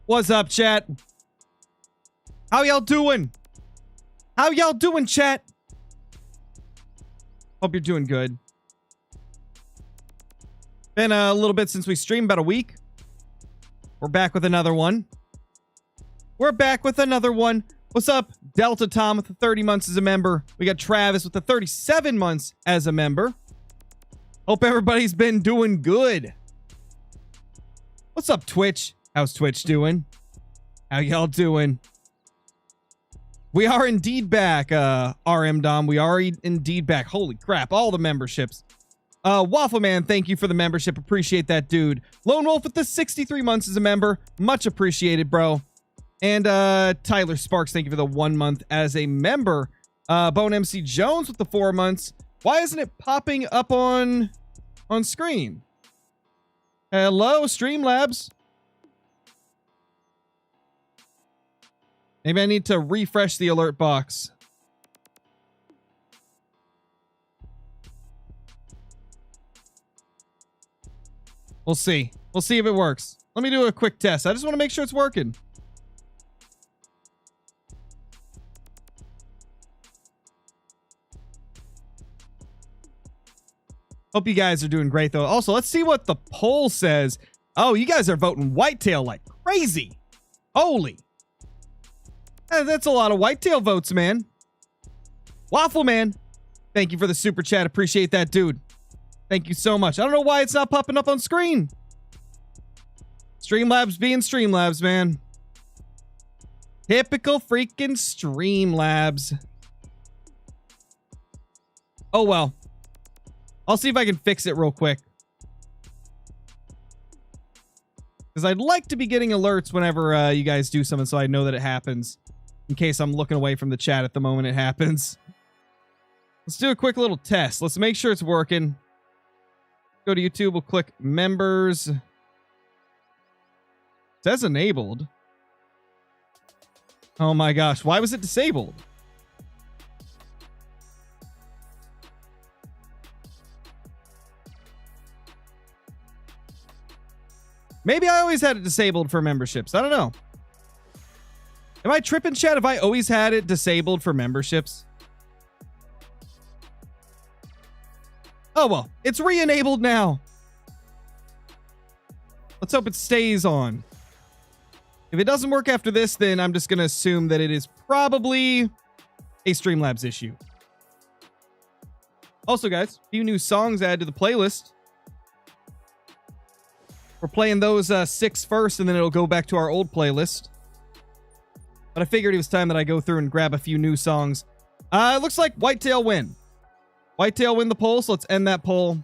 What's up, chat? How y'all doing? How y'all doing, chat? Hope you're doing good. Been a little bit since we streamed, about a week. We're back with another one. What's up, Delta Tom with the 30 months as a member. We got Travis with the 37 months as a member. Hope everybody's been doing good. What's up, Twitch? How's Twitch doing? How y'all doing? We are indeed back, RM Dom. We are indeed back. Holy crap, all the memberships. Waffle Man, thank you for the membership. Appreciate that, dude. Lone Wolf with the 63 months as a member. Much appreciated, bro. And Tyler Sparks, thank you for the 1 month as a member. Bone MC Jones with the 4 months. Why isn't it popping up on screen? Hello, Streamlabs. Maybe I need to refresh the alert box. We'll see. We'll see if it works. Let me do a quick test. I just want to make sure it's working. Hope you guys are doing great, though. Also, let's see what the poll says. Oh, you guys are voting whitetail like crazy. Holy. That's a lot of whitetail votes, man. Waffle Man, thank you for the super chat. Appreciate that, dude. Thank you so much. I don't know why it's not popping up on screen. Streamlabs being Streamlabs, man. Typical freaking Streamlabs. Oh, well. I'll see if I can fix it real quick. Because I'd like to be getting alerts whenever you guys do something so I know that it happens. In case I'm looking away from the chat at the moment it happens. Let's do a quick little test. Let's make sure it's working. Go to YouTube. We'll click members. It says enabled. Oh my gosh. Why was it disabled? Maybe I always had it disabled for memberships. I don't know. Am I tripping, chat? Have I always had it disabled for memberships? Oh, well. It's re-enabled now. Let's hope it stays on. If it doesn't work after this, then I'm just going to assume that it is probably a Streamlabs issue. Also, guys, a few new songs added to the playlist. We're playing those 6 first, and then it'll go back to our old playlist. But I figured it was time that I go through and grab a few new songs. It looks like Whitetail win. Whitetail win the poll, so let's end that poll.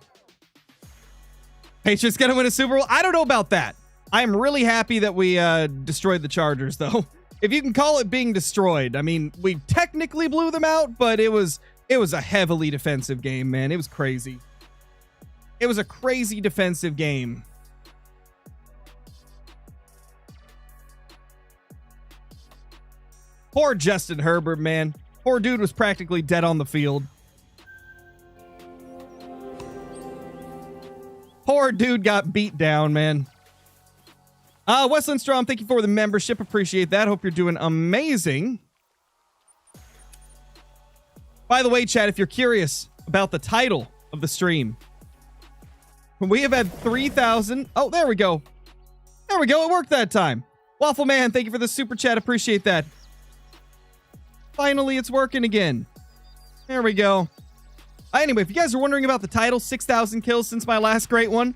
Patriots gonna win a Super Bowl? I don't know about that. I'm really happy that we destroyed the Chargers, though. If you can call it being destroyed. I mean, we technically blew them out, but it was a heavily defensive game, man. It was crazy. It was a crazy defensive game. Poor Justin Herbert, man. Poor dude was practically dead on the field. Poor dude got beat down, man. Wesleyan Strom, thank you for the membership. Appreciate that. Hope you're doing amazing. By the way, chat, if you're curious about the title of the stream, we have had 3,000. Oh, there we go. There we go. It worked that time. Waffle Man, thank you for the super chat. Appreciate that. Finally, it's working again. There we go. Anyway, if you guys are wondering about the title, 6,000 kills since my last great one.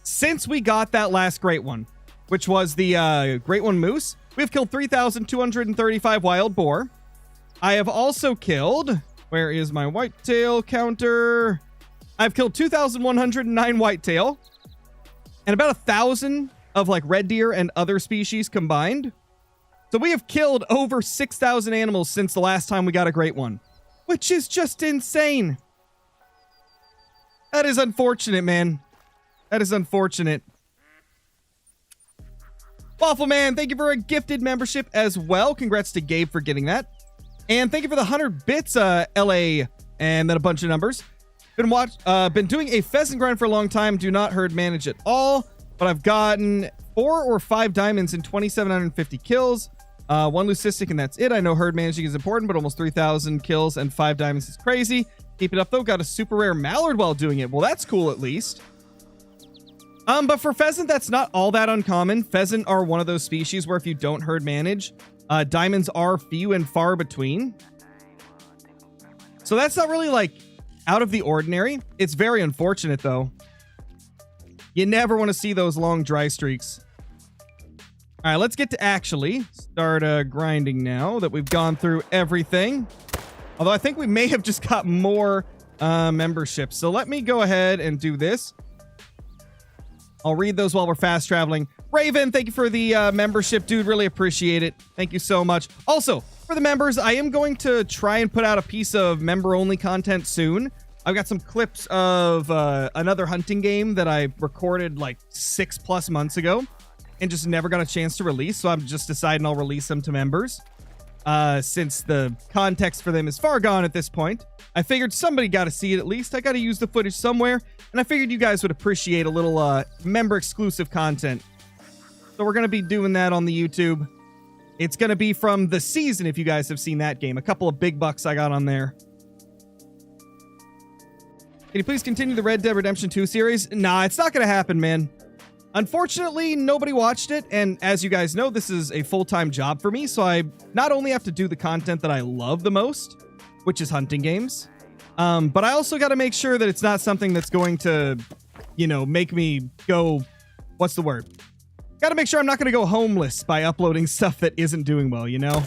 Since we got that last great one, which was the Great One Moose, we've killed 3,235 wild boar. I have also killed... Where is my whitetail counter? I've killed 2,109 whitetail. And about 1,000 of like red deer and other species combined. So we have killed over 6,000 animals since the last time we got a great one. Which is just insane. That is unfortunate, man. That is unfortunate. Waffle Man, thank you for a gifted membership as well. Congrats to Gabe for getting that. And thank you for the 100 bits, LA, and then a bunch of numbers. Been doing a pheasant grind for a long time. Do not herd manage at all. but I've gotten 4 or 5 diamonds and 2,750 kills. 1 leucistic, and that's it. I know herd managing is important, but almost 3,000 kills and 5 diamonds is crazy. Keep it up, though. Got a super rare mallard while doing it. Well, that's cool, at least. But for pheasant, that's not all that uncommon. Pheasant are one of those species where if you don't herd manage, diamonds are few and far between. So that's not really, like, out of the ordinary. It's very unfortunate, though. You never want to see those long dry streaks. All right, let's get to actually start grinding now that we've gone through everything. Although I think we may have just got more memberships. So let me go ahead and do this. I'll read those while we're fast traveling. Raven, thank you for the membership, dude. Really appreciate it. Thank you so much. Also, for the members, I am going to try and put out a piece of member-only content soon. I've got some clips of another hunting game that I recorded like 6+ months ago and just never got a chance to release. So I'm just deciding I'll release them to members since the context for them is far gone at this point. I figured somebody got to see it at least. I got to use the footage somewhere. And I figured you guys would appreciate a little member exclusive content. So we're going to be doing that on the YouTube. It's going to be from The Season, if you guys have seen that game. A couple of big bucks I got on there. Can you please continue the Red Dead Redemption 2 series? Nah, it's not going to happen, man. Unfortunately, nobody watched it, and as you guys know, this is a full-time job for me, so I not only have to do the content that I love the most, which is hunting games, but I also got to make sure that it's not something that's going to, you know, make me go, what's the word? Got to make sure I'm not going to go homeless by uploading stuff that isn't doing well, you know?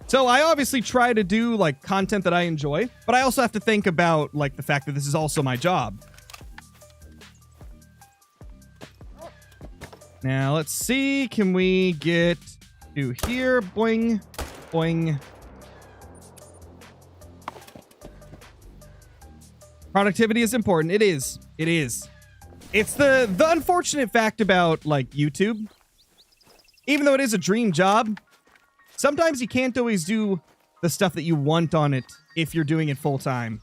So I obviously try to do like content that I enjoy, but I also have to think about like the fact that this is also my job. Now let's see, can we get to here? Boing, boing. Productivity is important. It is. It is. It's the unfortunate fact about like YouTube. Even though it is a dream job, sometimes you can't always do the stuff that you want on it if you're doing it full time.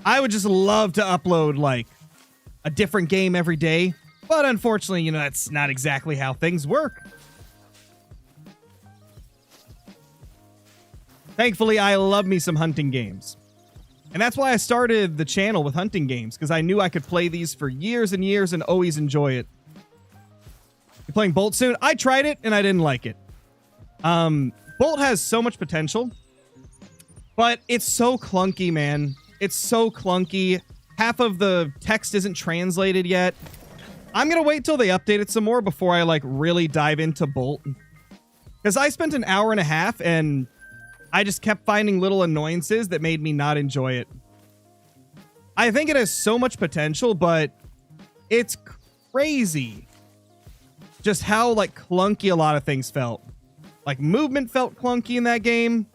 I would just love to upload like a different game every day, but unfortunately, you know, that's not exactly how things work. Thankfully, I love me some hunting games. And that's why I started the channel with hunting games, because I knew I could play these for years and years and always enjoy it. You playing Bolt soon? I tried it and I didn't like it. Bolt has so much potential, but it's so clunky, man. It's so clunky. Half of the text isn't translated yet. I'm gonna wait till they update it some more before I like really dive into Bolt, because I spent an hour and a half and I just kept finding little annoyances that made me not enjoy it. I think it has so much potential, but it's crazy just how like clunky a lot of things felt. Like movement felt clunky in that game.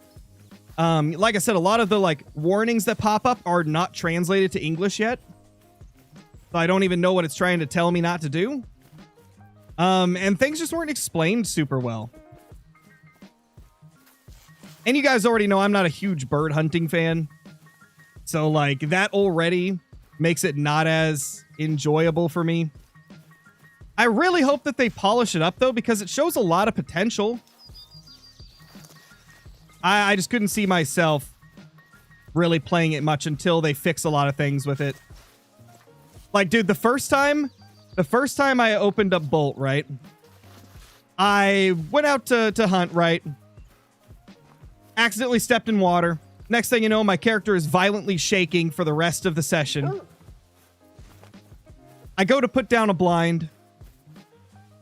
Like I said, a lot of the like warnings that pop up are not translated to English yet. So I don't even know what it's trying to tell me not to do. And things just weren't explained super well. And you guys already know I'm not a huge bird hunting fan. So like that already makes it not as enjoyable for me. I really hope that they polish it up though, because it shows a lot of potential. I just couldn't see myself really playing it much until they fix a lot of things with it. Like, dude, the first time I opened up Bolt, right? I went out to hunt, right? Accidentally stepped in water. Next thing you know, my character is violently shaking for the rest of the session. I go to put down a blind.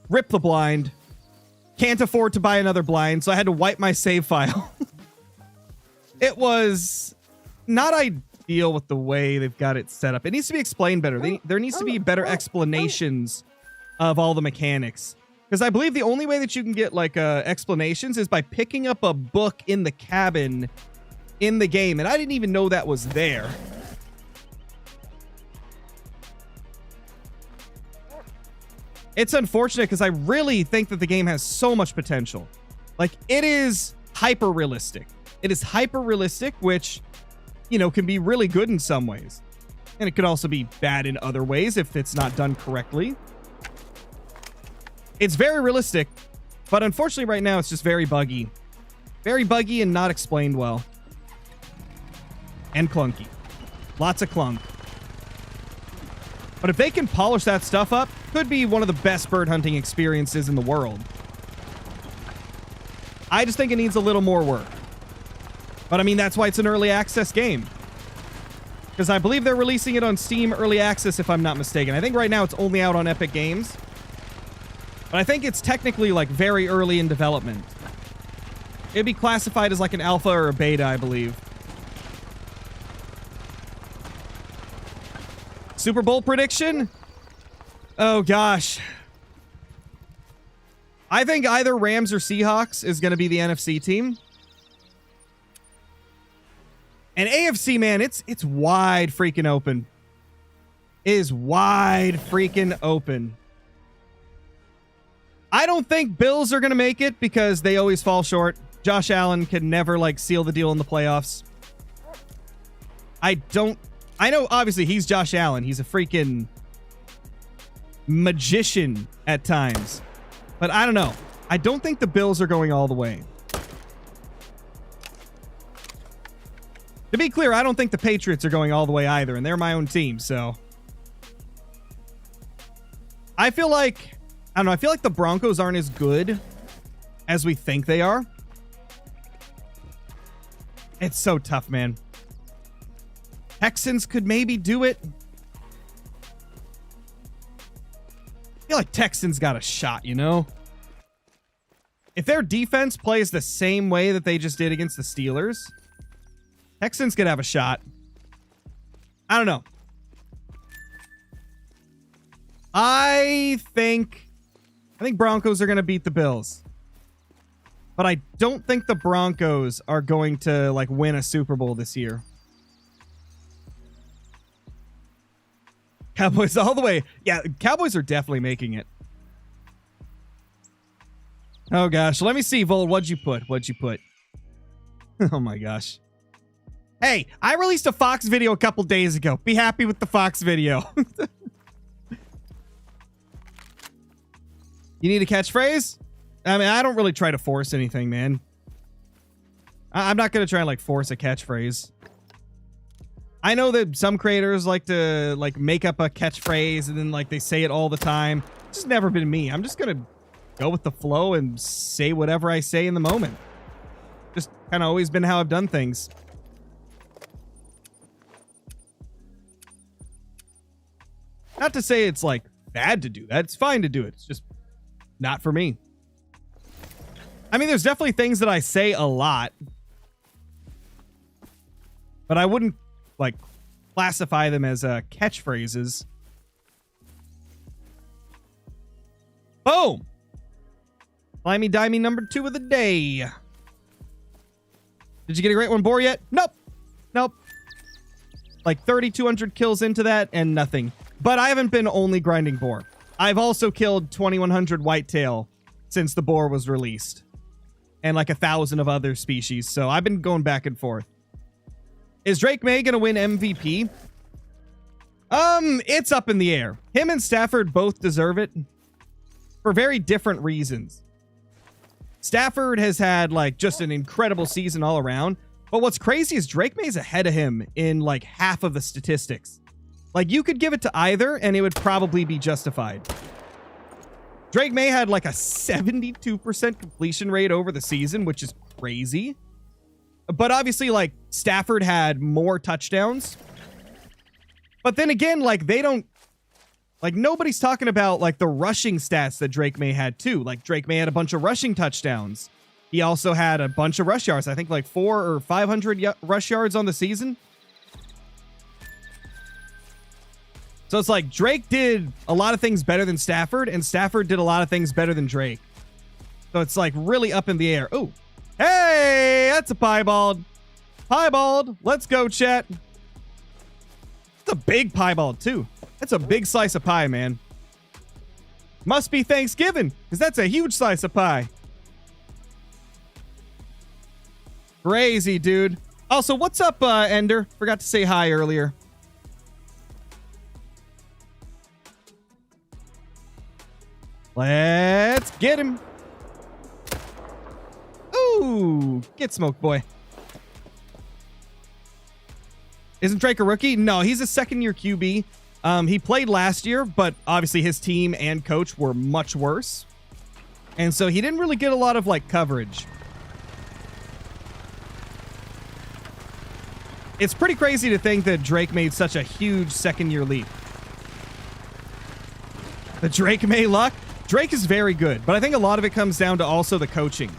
Rip the blind. Can't afford to buy another blind, so I had to wipe my save file. It was not ideal with the way they've got it set up. It needs to be explained better. There needs to be better explanations of all the mechanics. Because I believe the only way that you can get like explanations is by picking up a book in the cabin in the game. And I didn't even know that was there. It's unfortunate because I really think that the game has so much potential. Like, it is hyper realistic. It is hyper realistic, which you know, can be really good in some ways. And it could also be bad in other ways if it's not done correctly. It's very realistic, but unfortunately right now it's just very buggy. Very buggy and not explained well. And clunky. Lots of clunk. But if they can polish that stuff up, could be one of the best bird hunting experiences in the world. I just think it needs a little more work. But I mean, that's why it's an early access game. Because I believe they're releasing it on Steam Early Access, if I'm not mistaken. I think right now it's only out on Epic Games. But I think it's technically like very early in development. It'd be classified as like an alpha or a beta, I believe. Super Bowl prediction? Oh gosh. I think either Rams or Seahawks is going to be the NFC team. And AFC, man, it's wide freaking open. It is wide freaking open. I don't think Bills are going to make it because they always fall short. Josh Allen can never, like, seal the deal in the playoffs. I know, obviously, he's Josh Allen. He's a freaking magician at times. But I don't know. I don't think the Bills are going all the way. To be clear, I don't think the Patriots are going all the way either, and they're my own team, so. I feel like, I don't know, I feel like the Broncos aren't as good as we think they are. It's so tough, man. Texans could maybe do it. I feel like Texans got a shot, you know? If their defense plays the same way that they just did against the Steelers, Texans could have a shot. I don't know. I think Broncos are going to beat the Bills. But I don't think the Broncos are going to, like, win a Super Bowl this year. Cowboys all the way. Yeah, Cowboys are definitely making it. Oh, gosh. Let me see, Vold. What'd you put? Oh, my gosh. Hey, I released a Fox video a couple days ago. Be happy with the Fox video. You need a catchphrase? I mean, I don't really try to force anything, man. I'm not going to try and, like, force a catchphrase. I know that some creators like to, like, make up a catchphrase and then, like, they say it all the time. It's just never been me. I'm just going to go with the flow and say whatever I say in the moment. Just kind of always been how I've done things. Not to say it's, like, bad to do that. It's fine to do it. It's just not for me. I mean, there's definitely things that I say a lot. But I wouldn't, like, classify them as catchphrases. Boom! Limey Dimey number 2 of the day. Did you get a great one, Boar, yet? Nope. Like 3,200 kills into that and nothing. But I haven't been only grinding Boar. I've also killed 2,100 whitetail since the Boar was released. And like 1,000 of other species. So I've been going back and forth. Is Drake May going to win MVP? It's up in the air. Him and Stafford both deserve it. For very different reasons. Stafford has had like just an incredible season all around. But what's crazy is Drake May's ahead of him in like half of the statistics. Like, you could give it to either, and it would probably be justified. Drake May had, like, a 72% completion rate over the season, which is crazy. But obviously, like, Stafford had more touchdowns. But then again, like, they don't... Like, nobody's talking about, like, the rushing stats that Drake May had, too. Like, Drake May had a bunch of rushing touchdowns. He also had a bunch of rush yards. I think, like, 400 or 500 rush yards on the season. So it's like Drake did a lot of things better than Stafford, and Stafford did a lot of things better than Drake. So it's like really up in the air. Oh, hey, that's a piebald. Piebald. Let's go, chat. It's a big piebald, too. That's a big slice of pie, man. Must be Thanksgiving, because that's a huge slice of pie. Crazy, dude. Also, what's up, Ender? Forgot to say hi earlier. Let's get him. Ooh, get smoked, boy. Isn't Drake a rookie? No, he's a second-year QB. He played last year, but obviously his team and coach were much worse. And so he didn't really get a lot of, like, coverage. It's pretty crazy to think that Drake made such a huge second-year leap. The Drake May luck? Drake is very good, but I think a lot of it comes down to also the coaching.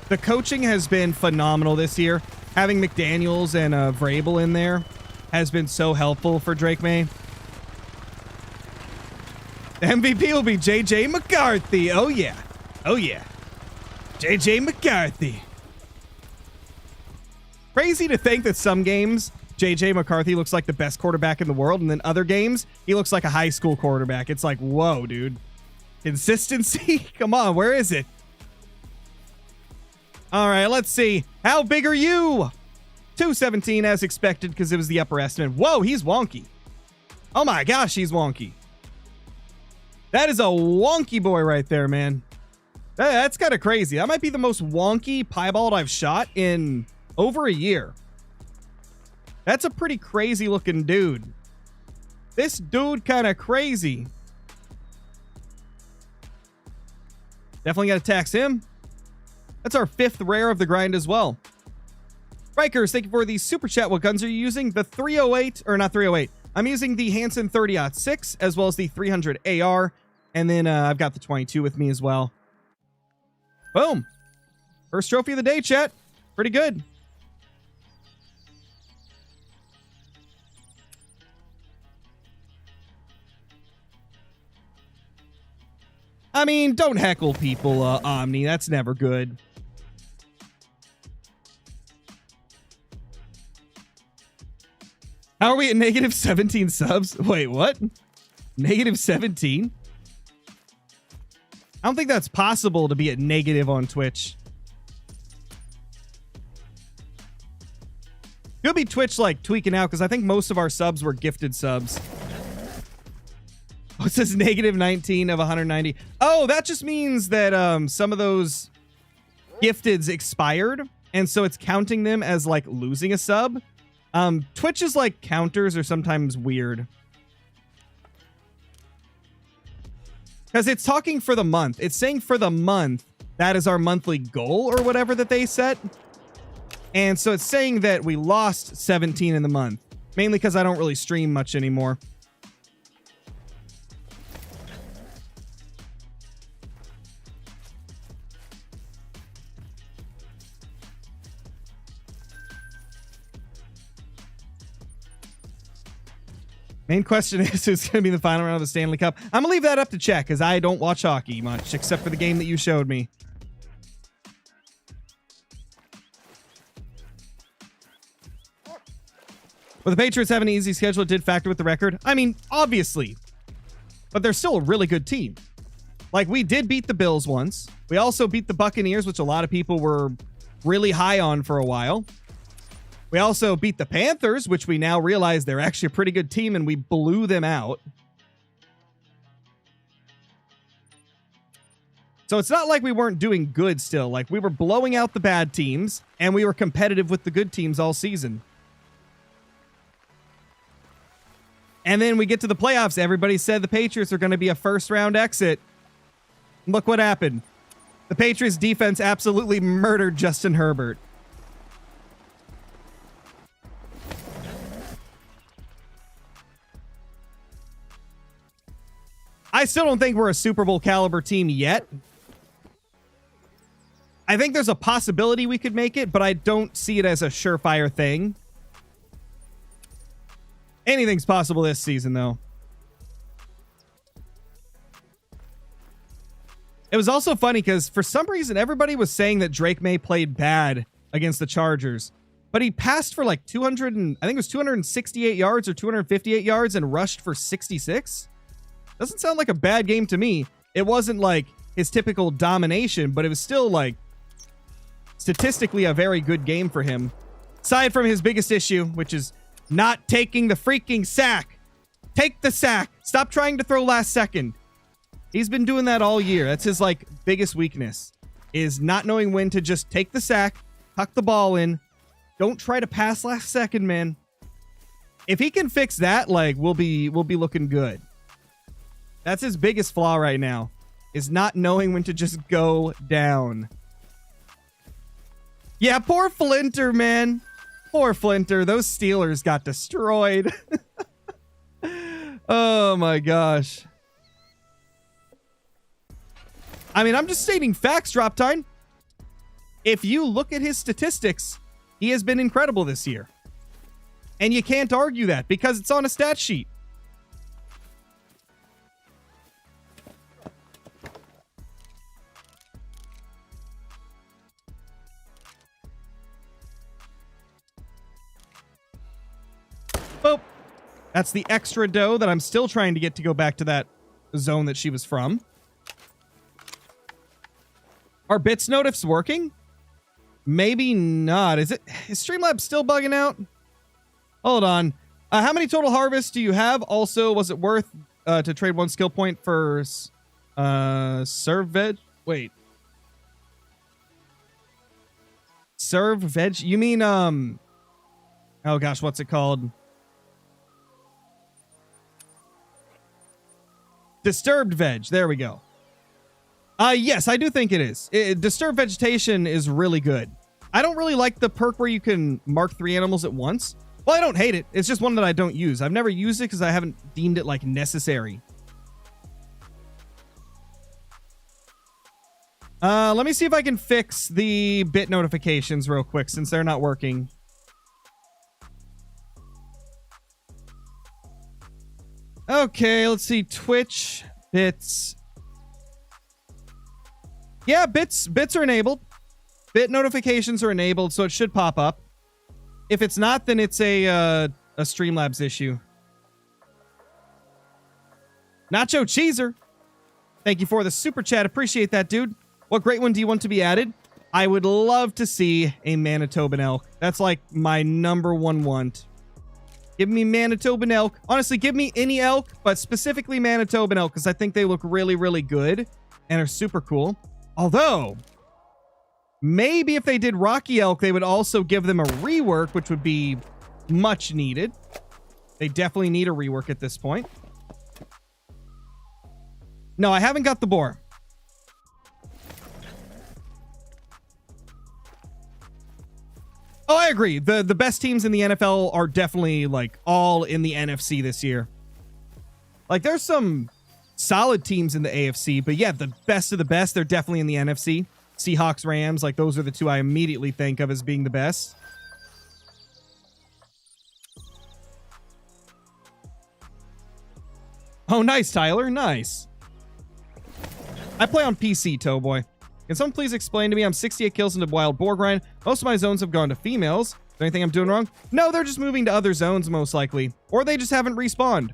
The coaching has been phenomenal this year. Having McDaniels and Vrabel in there has been so helpful for Drake May. The MVP will be JJ McCarthy. Oh, yeah. Oh, yeah. JJ McCarthy. Crazy to think that some games, JJ McCarthy looks like the best quarterback in the world, and then other games, he looks like a high school quarterback. It's like, whoa, dude. Consistency? Come on, where is it? All right, let's see. How big are you? 217 as expected because it was the upper estimate. Whoa, he's wonky. Oh my gosh, he's wonky. That is a wonky boy right there, man. That's kind of crazy. That might be the most wonky piebald I've shot in over a year. That's a pretty crazy looking dude. This dude kind of crazy. Definitely got to tax him. That's our 5th rare of the grind as well. Rikers, thank you for the super chat. What guns are you using? The 308, or not 308. I'm using the Hansen 30-06 as well as the 300 AR. And then I've got the 22 with me as well. Boom. First trophy of the day, chat. Pretty good. I mean, don't heckle people, Omni. That's never good. How are we at negative 17 subs? Wait, what? Negative 17? I don't think that's possible to be at negative on Twitch. Could be Twitch, like, tweaking out, because I think most of our subs were gifted subs. Oh, it says negative 19 of 190. Oh, that just means that some of those gifteds expired, and so it's counting them as, like, losing a sub. Twitch's, like, counters are sometimes weird. Because it's talking for the month. It's saying for the month, that is our monthly goal or whatever that they set. And so it's saying that we lost 17 in the month. Mainly because I don't really stream much anymore. Main question is who's going to be the final round of the Stanley Cup. I'm going to leave that up to chat because I don't watch hockey much, except for the game that you showed me. Well, the Patriots have an easy schedule. It did factor with the record. I mean, obviously. But they're still a really good team. Like, we did beat the Bills once. We also beat the Buccaneers, which a lot of people were really high on for a while. We also beat the Panthers, which we now realize they're actually a pretty good team, and we blew them out. So it's not like we weren't doing good still. Like, we were blowing out the bad teams, and we were competitive with the good teams all season. And then we get to the playoffs. Everybody said the Patriots are going to be a first-round exit. Look what happened. The Patriots defense absolutely murdered Justin Herbert. I still don't think we're a Super Bowl caliber team yet. I think there's a possibility we could make it, but I don't see it as a surefire thing. Anything's possible this season, though. It was also funny because for some reason, everybody was saying that Drake May played bad against the Chargers, but he passed for like 200 and I think it was 268 yards or 258 yards and rushed for 66. Doesn't sound like a bad game to me. It wasn't like his typical domination, but it was still like statistically a very good game for him. Aside from his biggest issue, which is not taking the freaking sack. Take the sack. Stop trying to throw last second. He's been doing that all year. That's his, like, biggest weakness, is not knowing when to just take the sack, tuck the ball in. Don't try to pass last second, man. If he can fix that, like, we'll be looking good. That's his biggest flaw right now, is not knowing when to just go down. Yeah, poor Flinter, man. Poor Flinter. Those Steelers got destroyed. Oh my gosh. I mean, I'm just stating facts, Drop Time. If you look at his statistics, he has been incredible this year. And you can't argue that because it's on a stat sheet. Boop. That's the extra dough that I'm still trying to get to go back to that zone that she was from. Are bits notifs working? Maybe not. Is Streamlabs still bugging out? Hold on. How many total harvests do you have? Also, was it worth to trade one skill point for serve veg? Wait. Serve veg? You mean, oh gosh, what's it called? Disturbed veg. There we go. Yes, I do think it is. Disturbed vegetation is really good. I don't really like the perk where you can mark 3 animals at once. Well, I don't hate it. It's just one that I don't use. I've never used it because I haven't deemed it, like, necessary. Let me see if I can fix the bit notifications real quick since they're not working. Okay, let's see. Twitch, bits. Yeah, bits are enabled. Bit notifications are enabled, so it should pop up. If it's not, then it's a Streamlabs issue. Nacho Cheeser. Thank you for the super chat. Appreciate that, dude. What great one do you want to be added? I would love to see a Manitoban elk. That's like my #1 want. Give me Manitoban elk. Honestly, give me any elk, but specifically Manitoban elk, because I think they look really, really good and are super cool. Although, maybe if they did Rocky elk, they would also give them a rework, which would be much needed. They definitely need a rework at this point. No, I haven't got the boar. Oh, I agree. The best teams in the NFL are definitely, like, all in the NFC this year. Like, there's some solid teams in the AFC, but yeah, the best of the best, they're definitely in the NFC. Seahawks, Rams, like, those are the two I immediately think of as being the best. Oh, nice, Tyler. Nice. I play on PC, Towboy. Can someone please explain to me? I'm 68 kills into wild boar grind. Most of my zones have gone to females. Is there anything I'm doing wrong? No, they're just moving to other zones, most likely. Or they just haven't respawned.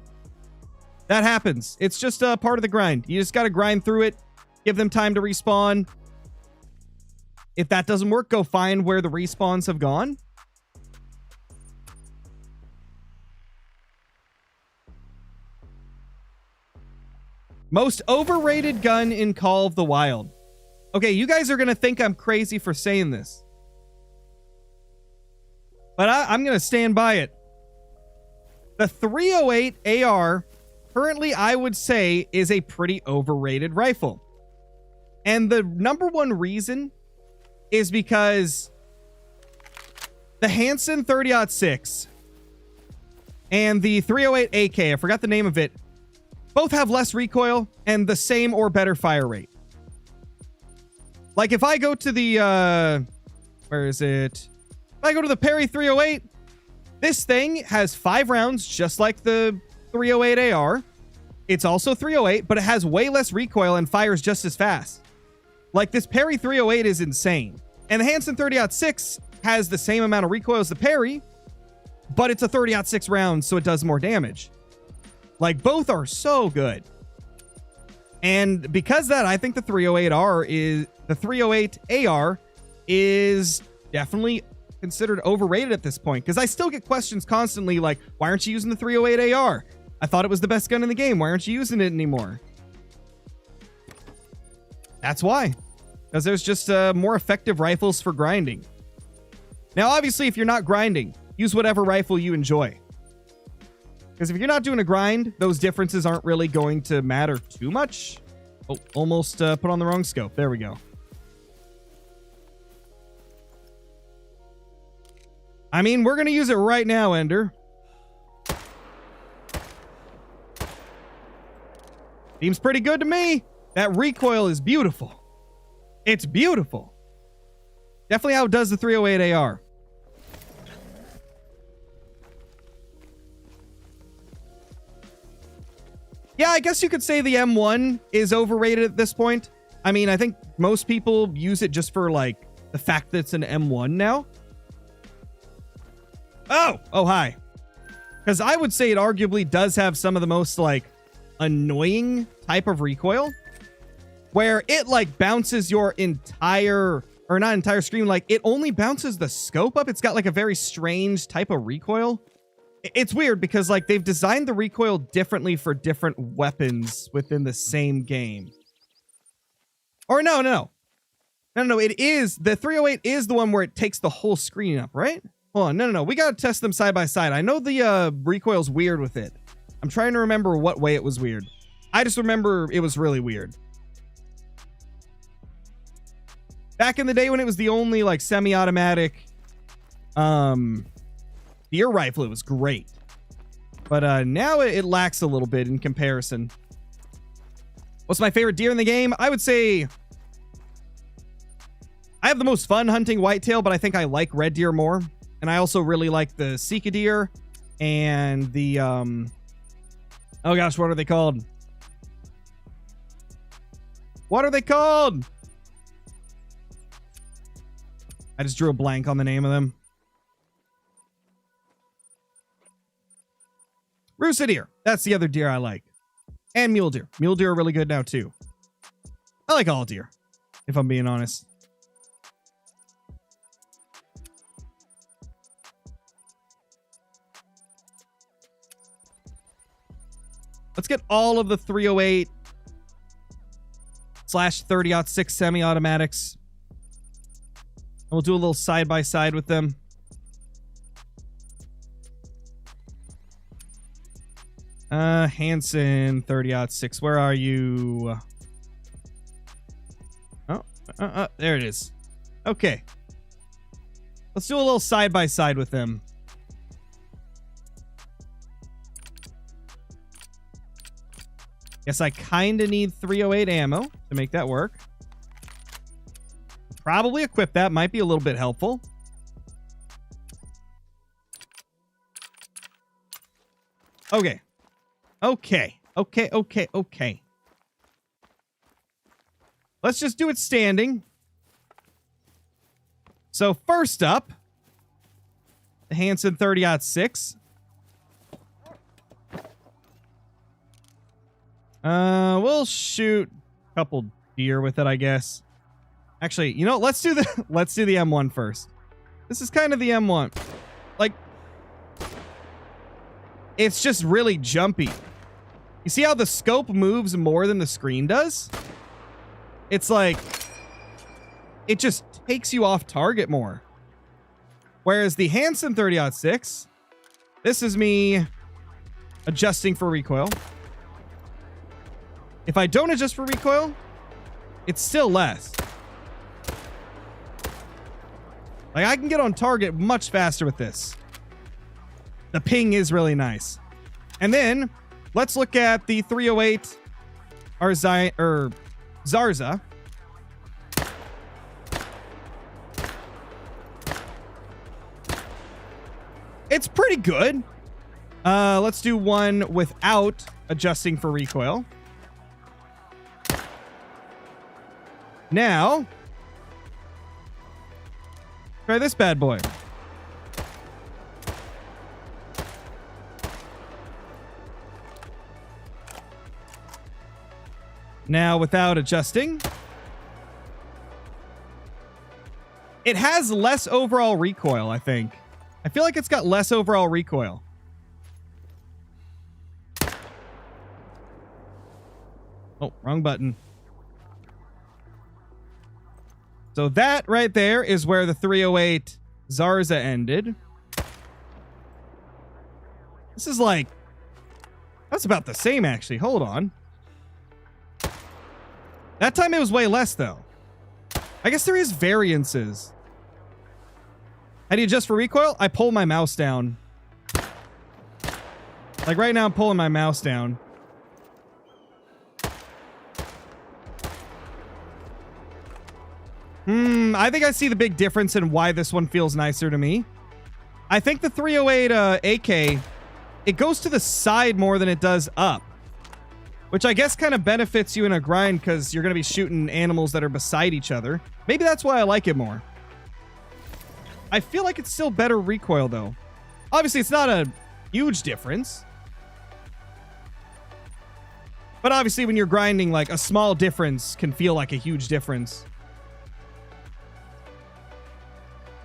That happens. It's just a part of the grind. You just got to grind through it. Give them time to respawn. If that doesn't work, go find where the respawns have gone. Most overrated gun in Call of the Wild. Okay, you guys are going to think I'm crazy for saying this. But I'm going to stand by it. The 308 AR, currently I would say, is a pretty overrated rifle. And the #1 reason is because the Hansen 30-06 and the 308 AK, I forgot the name of it, both have less recoil and the same or better fire rate. Like, if I go to the, where is it? If I go to the Perry 308, this thing has 5 rounds, just like the 308 AR. It's also 308, but it has way less recoil and fires just as fast. Like, this Perry 308 is insane. And the Hansen 30-06 has the same amount of recoil as the Perry, but it's a 30-06 round, so it does more damage. Like, both are so good. And because of that, I think the 308 AR is definitely considered overrated at this point, because I still get questions constantly like, why aren't you using the 308 AR? I thought it was the best gun in the game. Why aren't you using it anymore? That's why. Because there's just more effective rifles for grinding. Now, obviously, if you're not grinding, use whatever rifle you enjoy. Because if you're not doing a grind, those differences aren't really going to matter too much. Oh, almost put on the wrong scope. There we go. I mean, we're going to use it right now, Ender. Seems pretty good to me. That recoil is beautiful. It's beautiful. Definitely outdoes the 308 AR. Yeah, I guess you could say the M1 is overrated at this point. I mean, I think most people use it just for, like, the fact that it's an M1 now. Oh, hi. Because I would say it arguably does have some of the most, like, annoying type of recoil. Where it, like, bounces your entire, or not entire screen, like, it only bounces the scope up. It's got, like, a very strange type of recoil. It's weird because, like, they've designed the recoil differently for different weapons within the same game. Or no, it is, the 308 is the one where it takes the whole screen up, right? Hold on, no, we gotta test them side by side. I know the recoil's weird with it. I'm trying to remember what way it was weird. I just remember it was really weird. Back in the day when it was the only, like, semi-automatic, deer rifle, it was great. But now it lacks a little bit in comparison. What's my favorite deer in the game? I would say I have the most fun hunting whitetail, but I think I like red deer more. And I also really like the Sika deer and the, oh gosh, what are they called? What are they called? I just drew a blank on the name of them. Roosa deer. That's the other deer I like. And mule deer. Mule deer are really good now, too. I like all deer, if I'm being honest. Let's get all of the 308 / 30-06 semi-automatics. And we'll do a little side-by-side with them. Hansen 30-06. Where are you? Oh, there it is. Okay. Let's do a little side-by-side with them. Guess I kind of need 308 ammo to make that work. Probably equip that. Might be a little bit helpful. Okay. Okay. Let's just do it standing. So first up, the Hansen 30-06. We'll shoot a couple deer with it, I guess. Actually, you know, let's do the M1 first. This is kind of the M1. Like, it's just really jumpy. You see how the scope moves more than the screen does? It's like, it just takes you off target more. Whereas the Hansen 30-06, this is me adjusting for recoil. If I don't adjust for recoil, it's still less. Like, I can get on target much faster with this. The ping is really nice. And then, let's look at the 308 Zarza. It's pretty good. Let's do one without adjusting for recoil. Now, try this bad boy. Now, without adjusting. It has less overall recoil, I think. I feel like it's got less overall recoil. Oh, wrong button. So that right there is where the 308 Zarza ended. This is like... That's about the same, actually. Hold on. That time it was way less, though. I guess there is variances. How do you adjust for recoil? I pull my mouse down. Like right now, I'm pulling my mouse down. I think I see the big difference in why this one feels nicer to me. I think the 308 AK, it goes to the side more than it does up. Which I guess kind of benefits you in a grind because you're going to be shooting animals that are beside each other. Maybe that's why I like it more. I feel like it's still better recoil, though. Obviously, it's not a huge difference. But obviously, when you're grinding, like, a small difference can feel like a huge difference.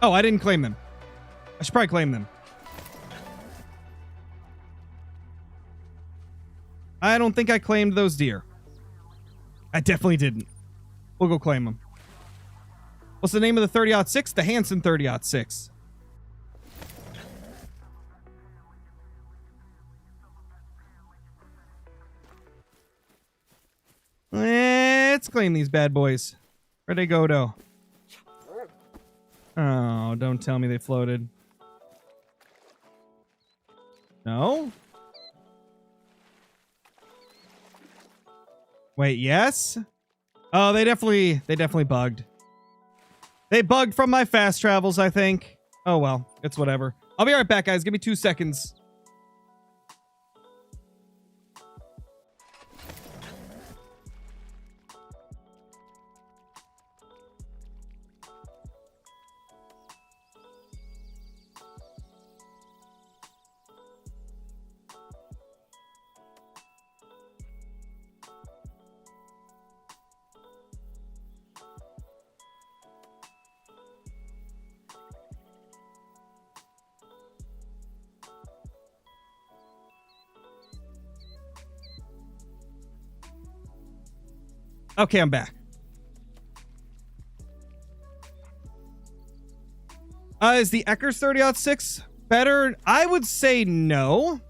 Oh, I didn't claim them. I should probably claim them. I don't think I claimed those deer. I definitely didn't. We'll go claim them. What's the name of the 30-06? The Hanson 30-06. Let's claim these bad boys. Where'd they go, though? Oh, don't tell me they floated. No? Wait, yes? Oh, they definitely bugged. They bugged from my fast travels, I think. Oh, well, it's whatever. I'll be right back, guys. Give me 2 seconds. Okay, I'm back. Is the Eckers 30-06 better? I would say no,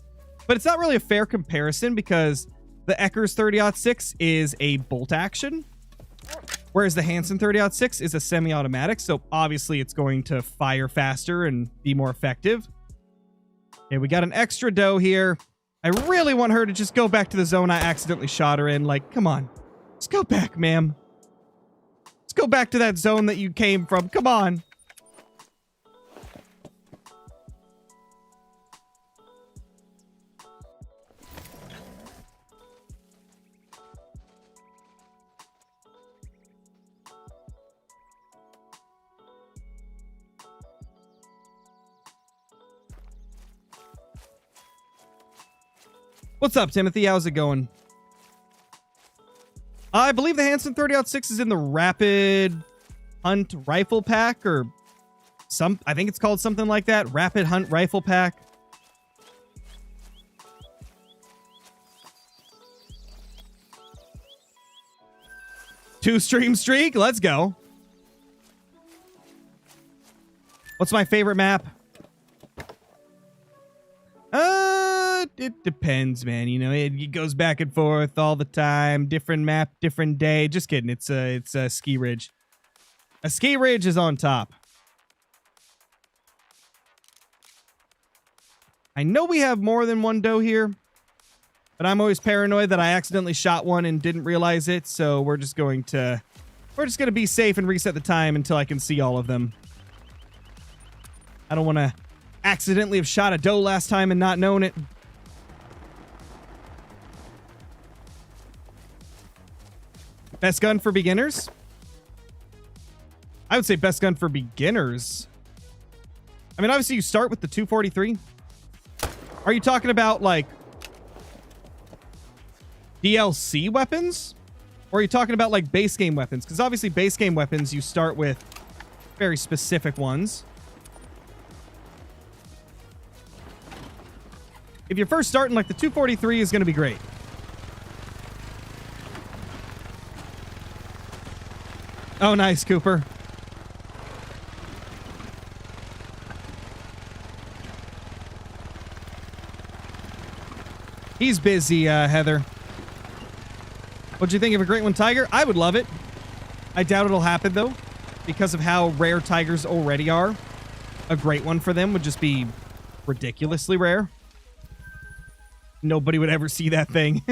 but it's not really a fair comparison because the Eckers 30-06 is a bolt action, whereas the Hanson 30-06 is a semi-automatic, so obviously it's going to fire faster and be more effective. Okay, we got an extra doe here. I really want her to just go back to the zone I accidentally shot her in. Like, come on. Let's go back, ma'am. Let's go back to that zone that you came from. Come on. What's up, Timothy? How's it going? I believe the Hanson 30-06 is in the Rapid Hunt Rifle Pack or I think it's called something like that. Rapid Hunt Rifle Pack. Two stream streak. Let's go. What's my favorite map? It depends, man. You know, it goes back and forth all the time. Different map, different day. Just kidding. It's a Ski Ridge. A Ski Ridge is on top. I know we have more than one doe here, but I'm always paranoid that I accidentally shot one and didn't realize it. So we're just going to be safe and reset the time until I can see all of them. I don't want to accidentally have shot a doe last time and not known it. Best gun for beginners? I would say best gun for beginners. I mean, obviously you start with the 243. Are you talking about like DLC weapons? Or are you talking about like base game weapons? Because obviously base game weapons you start with very specific ones. If you're first starting, like, the 243 is going to be great. Oh, nice, Cooper. He's busy, Heather. What'd you think of a great one tiger? I would love it. I doubt it'll happen, though, because of how rare tigers already are. A great one for them would just be ridiculously rare. Nobody would ever see that thing.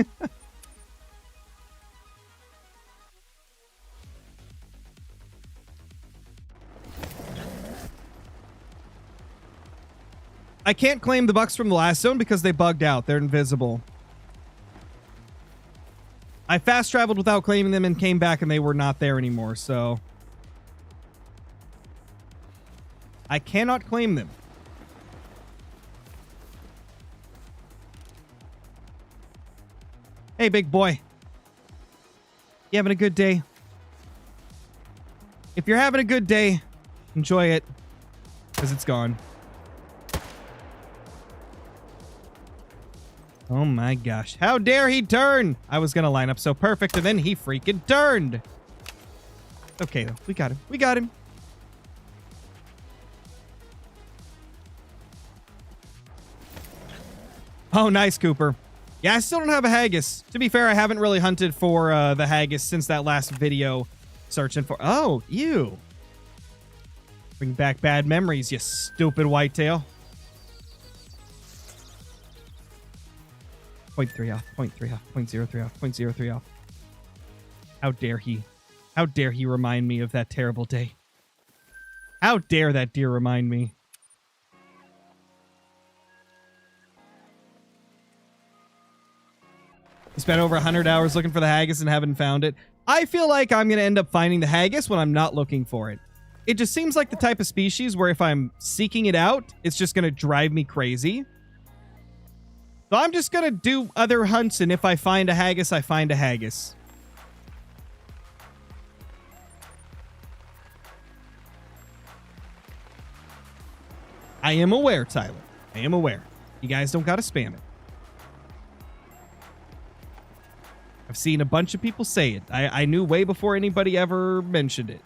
I can't claim the bucks from the last zone because they bugged out. They're invisible. I fast traveled without claiming them and came back and they were not there anymore, so I cannot claim them. Hey, big boy. You having a good day? If you're having a good day, enjoy it, because it's gone. Oh my gosh. How dare he turn? I was going to line up so perfect, and then he freaking turned. Okay, though. We got him. We got him. Oh, nice, Cooper. Yeah, I still don't have a haggis. To be fair, I haven't really hunted for the haggis since that last video searching for... Oh, ew. Bring back bad memories, you stupid whitetail. 0.3 off, 0.3 off, 0.03 off, 0.03 off. How dare he? How dare he remind me of that terrible day? How dare that deer remind me? You spent over 100 hours looking for the haggis and haven't found it. I feel like I'm going to end up finding the haggis when I'm not looking for it. It just seems like the type of species where if I'm seeking it out, it's just going to drive me crazy. So I'm just going to do other hunts, and if I find a haggis, I find a haggis. I am aware, Tyler. I am aware. You guys don't got to spam it. I've seen a bunch of people say it. I knew way before anybody ever mentioned it.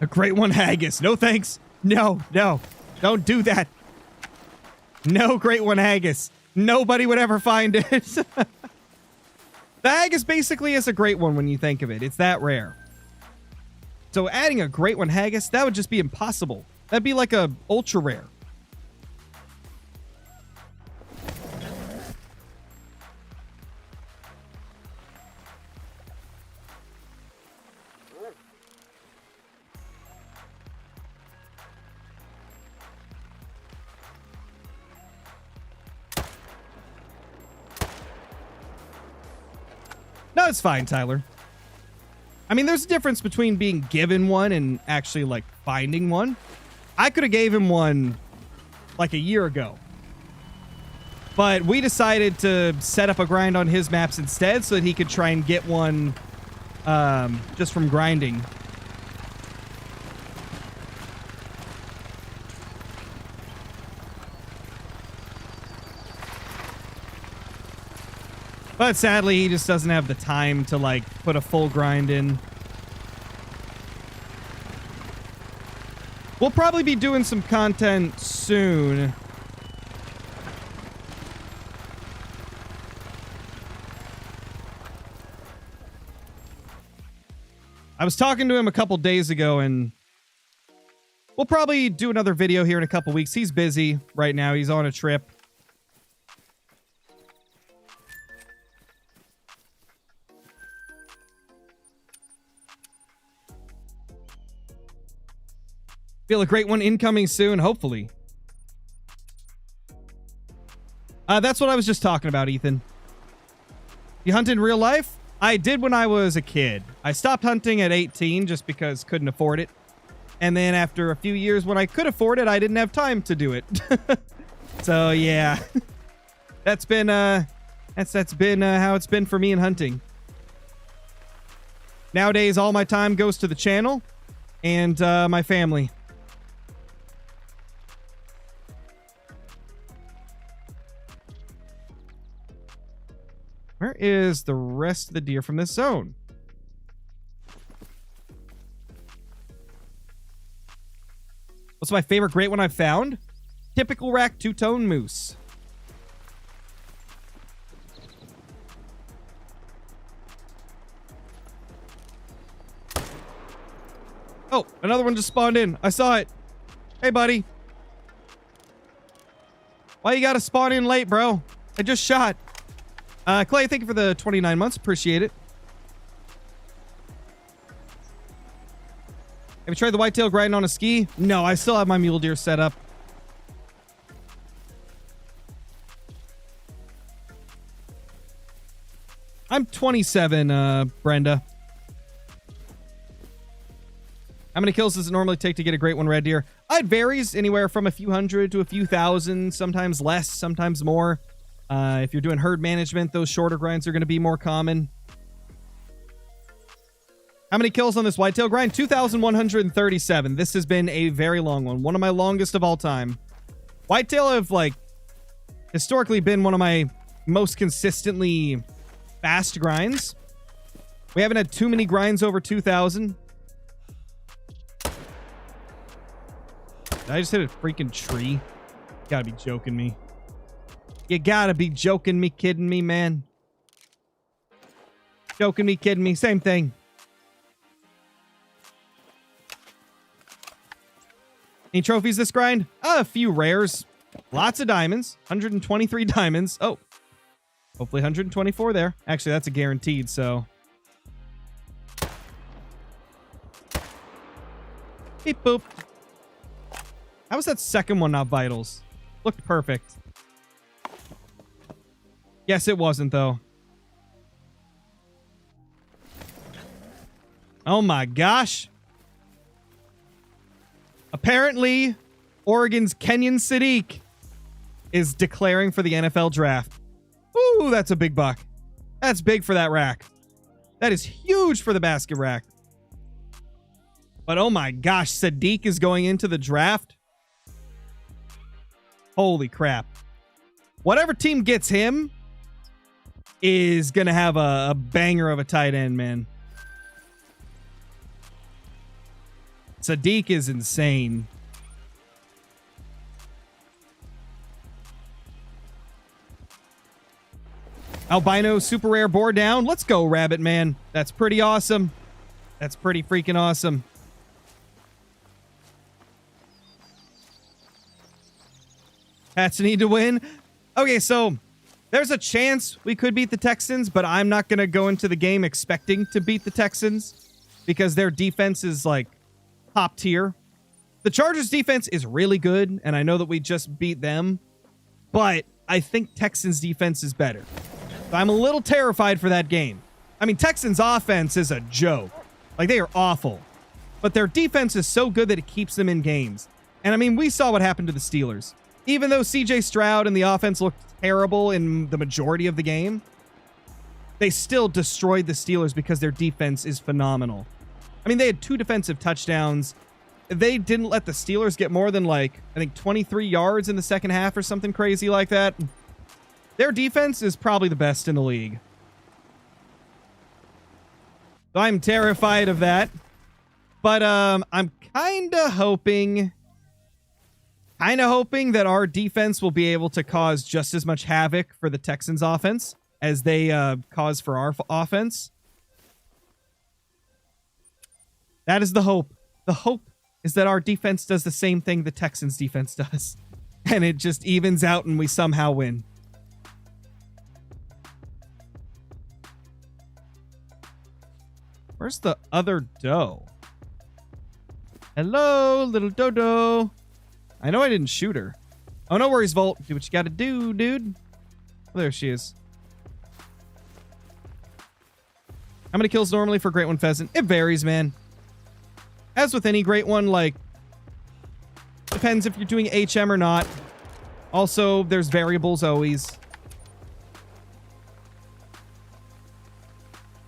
A great one haggis. No thanks. No, no. Don't do that. No great one haggis. Nobody would ever find it. The haggis basically is a great one when you think of it. It's that rare. So adding a great one haggis, that would just be impossible. That'd be like a ultra rare. No, it's fine, Tyler. I mean, there's a difference between being given one and actually, like, finding one. I could have gave him one, like, a year ago. But we decided to set up a grind on his maps instead so that he could try and get one just from grinding. But sadly, he just doesn't have the time to, like, put a full grind in. We'll probably be doing some content soon. I was talking to him a couple days ago, and we'll probably do another video here in a couple weeks. He's busy right now. He's on a trip. Feel a great one incoming soon, hopefully. That's what I was just talking about, Ethan. You hunt in real life? I did when I was a kid. I stopped hunting at 18 just because couldn't afford it. And then after a few years when I could afford it, I didn't have time to do it. So yeah. That's been That's been how it's been for me in hunting. Nowadays, all my time goes to the channel and my family. Where is the rest of the deer from this zone? What's my favorite great one I've found? Typical rack two-tone moose. Oh, another one just spawned in. I saw it. Hey, buddy. Why you gotta spawn in late, bro? I just shot. Clay, thank you for the 29 months. Appreciate it. Have you tried the whitetail grinding on a ski? No, I still have my mule deer set up. I'm 27, Brenda. How many kills does it normally take to get a great one red deer? It varies anywhere from a few hundred to a few thousand, sometimes less, sometimes more. If you're doing herd management, those shorter grinds are going to be more common. How many kills on this whitetail grind? 2,137. This has been a very long one. One of my longest of all time. Whitetail have, like, historically been one of my most consistently fast grinds. We haven't had too many grinds over 2,000. Did I just hit a freaking tree? You gotta be joking me. You gotta be joking me, kidding me, man. Joking me, kidding me. Same thing. Any trophies this grind? A few rares. Lots of diamonds. 123 diamonds. Oh. Hopefully 124 there. Actually, that's a guaranteed, so. Beep boop. How was that second one not vitals? Looked perfect. Yes, it wasn't, though. Oh my gosh. Apparently, Oregon's Kenyon Sadiq is declaring for the NFL draft. Ooh, that's a big buck. That's big for that rack. That is huge for the basket rack. But oh my gosh, Sadiq is going into the draft. Holy crap. Whatever team gets him is going to have a banger of a tight end, man. Sadiq is insane. Albino super rare boar down. Let's go, Rabbit Man. That's pretty awesome. That's pretty freaking awesome. Pats need to win. Okay, so there's a chance we could beat the Texans, but I'm not going to go into the game expecting to beat the Texans because their defense is like top tier. The Chargers defense is really good, and I know that we just beat them, but I think Texans defense is better. So I'm a little terrified for that game. I mean, Texans offense is a joke. Like, they are awful, but their defense is so good that it keeps them in games. And I mean, we saw what happened to the Steelers. Even though CJ Stroud and the offense looked terrible in the majority of the game, they still destroyed the Steelers because their defense is phenomenal. I mean, they had 2 defensive touchdowns. They didn't let the Steelers get more than, like, I think 23 yards in the second half or something crazy like that. Their defense is probably the best in the league. So I'm terrified of that. But I'm kind of hoping that our defense will be able to cause just as much havoc for the Texans offense as they cause for our offense. That is the hope. The hope is that our defense does the same thing the Texans defense does. And it just evens out and we somehow win. Where's the other doe? Hello, little dodo. I know I didn't shoot her. Oh, no worries, Volt. Do what you gotta do, dude. Oh, there she is. How many kills normally for Great One Pheasant? It varies, man. As with any Great One, like, depends if you're doing HM or not. Also, there's variables always.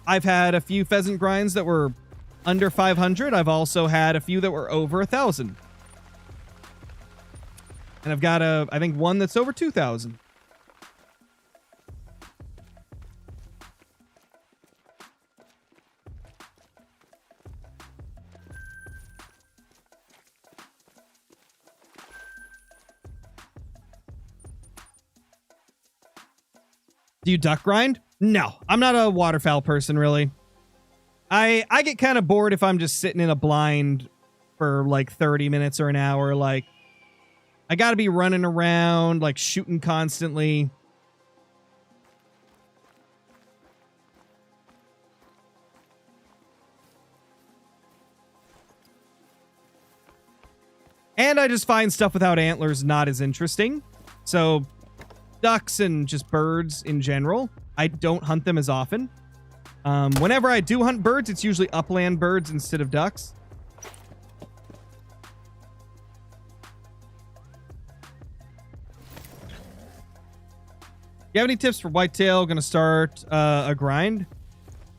I've had a few pheasant grinds that were under 500. I've also had a few that were over 1,000. And I've got I think one that's over 2,000. Do you duck grind? No, I'm not a waterfowl person, really. I get kind of bored if I'm just sitting in a blind for like 30 minutes or an hour. Like, I gotta be running around, like shooting constantly. And I just find stuff without antlers not as interesting. So, ducks and just birds in general, I don't hunt them as often. Whenever I do hunt birds, it's usually upland birds instead of ducks. You have any tips for whitetail? Gonna start a grind?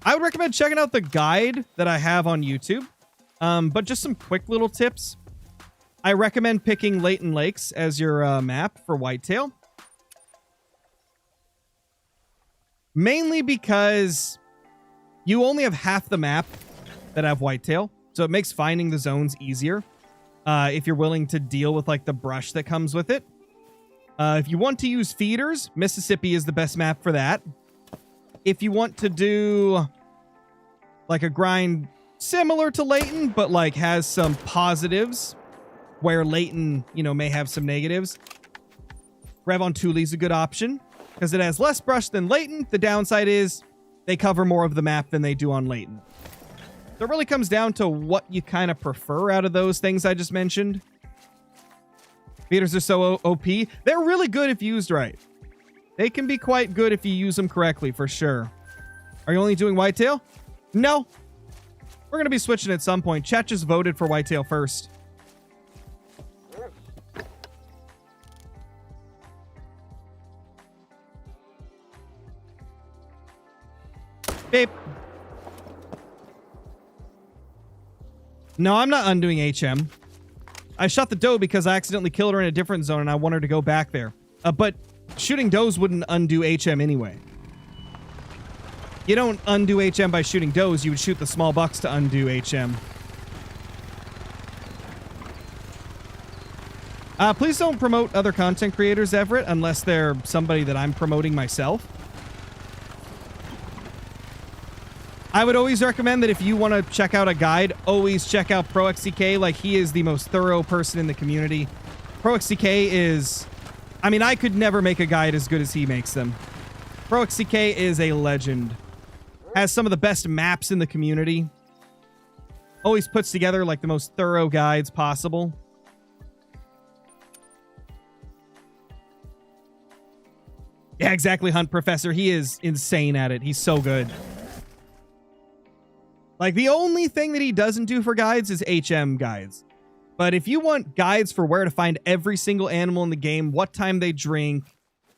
I would recommend checking out the guide that I have on YouTube. But just some quick little tips. I recommend picking Layton Lakes as your map for whitetail. Mainly because you only have half the map that have whitetail, so it makes finding the zones easier if you're willing to deal with like the brush that comes with it. If you want to use feeders, Mississippi is the best map for that. If you want to do like a grind similar to Layton, but like has some positives where Layton, you know, may have some negatives, Revon Thule is a good option because it has less brush than Layton. The downside is they cover more of the map than they do on Layton. So it really comes down to what you kind of prefer out of those things I just mentioned. Feeders are so OP. They're really good if used right. They can be quite good if you use them correctly, for sure. Are you only doing whitetail? No. We're going to be switching at some point. Chat just voted for whitetail first. Babe. No, I'm not undoing HM. I shot the doe because I accidentally killed her in a different zone and I want her to go back there. But shooting does wouldn't undo HM anyway. You don't undo HM by shooting does. You would shoot the small bucks to undo HM. Please don't promote other content creators, Everett, unless they're somebody that I'm promoting myself. I would always recommend that if you want to check out a guide, always check out ProXCK. Like, he is the most thorough person in the community. ProXCK is... I mean, I could never make a guide as good as he makes them. ProXCK is a legend. Has some of the best maps in the community. Always puts together, like, the most thorough guides possible. Yeah, exactly, Hunt Professor. He is insane at it. He's so good. Like, the only thing that he doesn't do for guides is HM guides. But if you want guides for where to find every single animal in the game, what time they drink,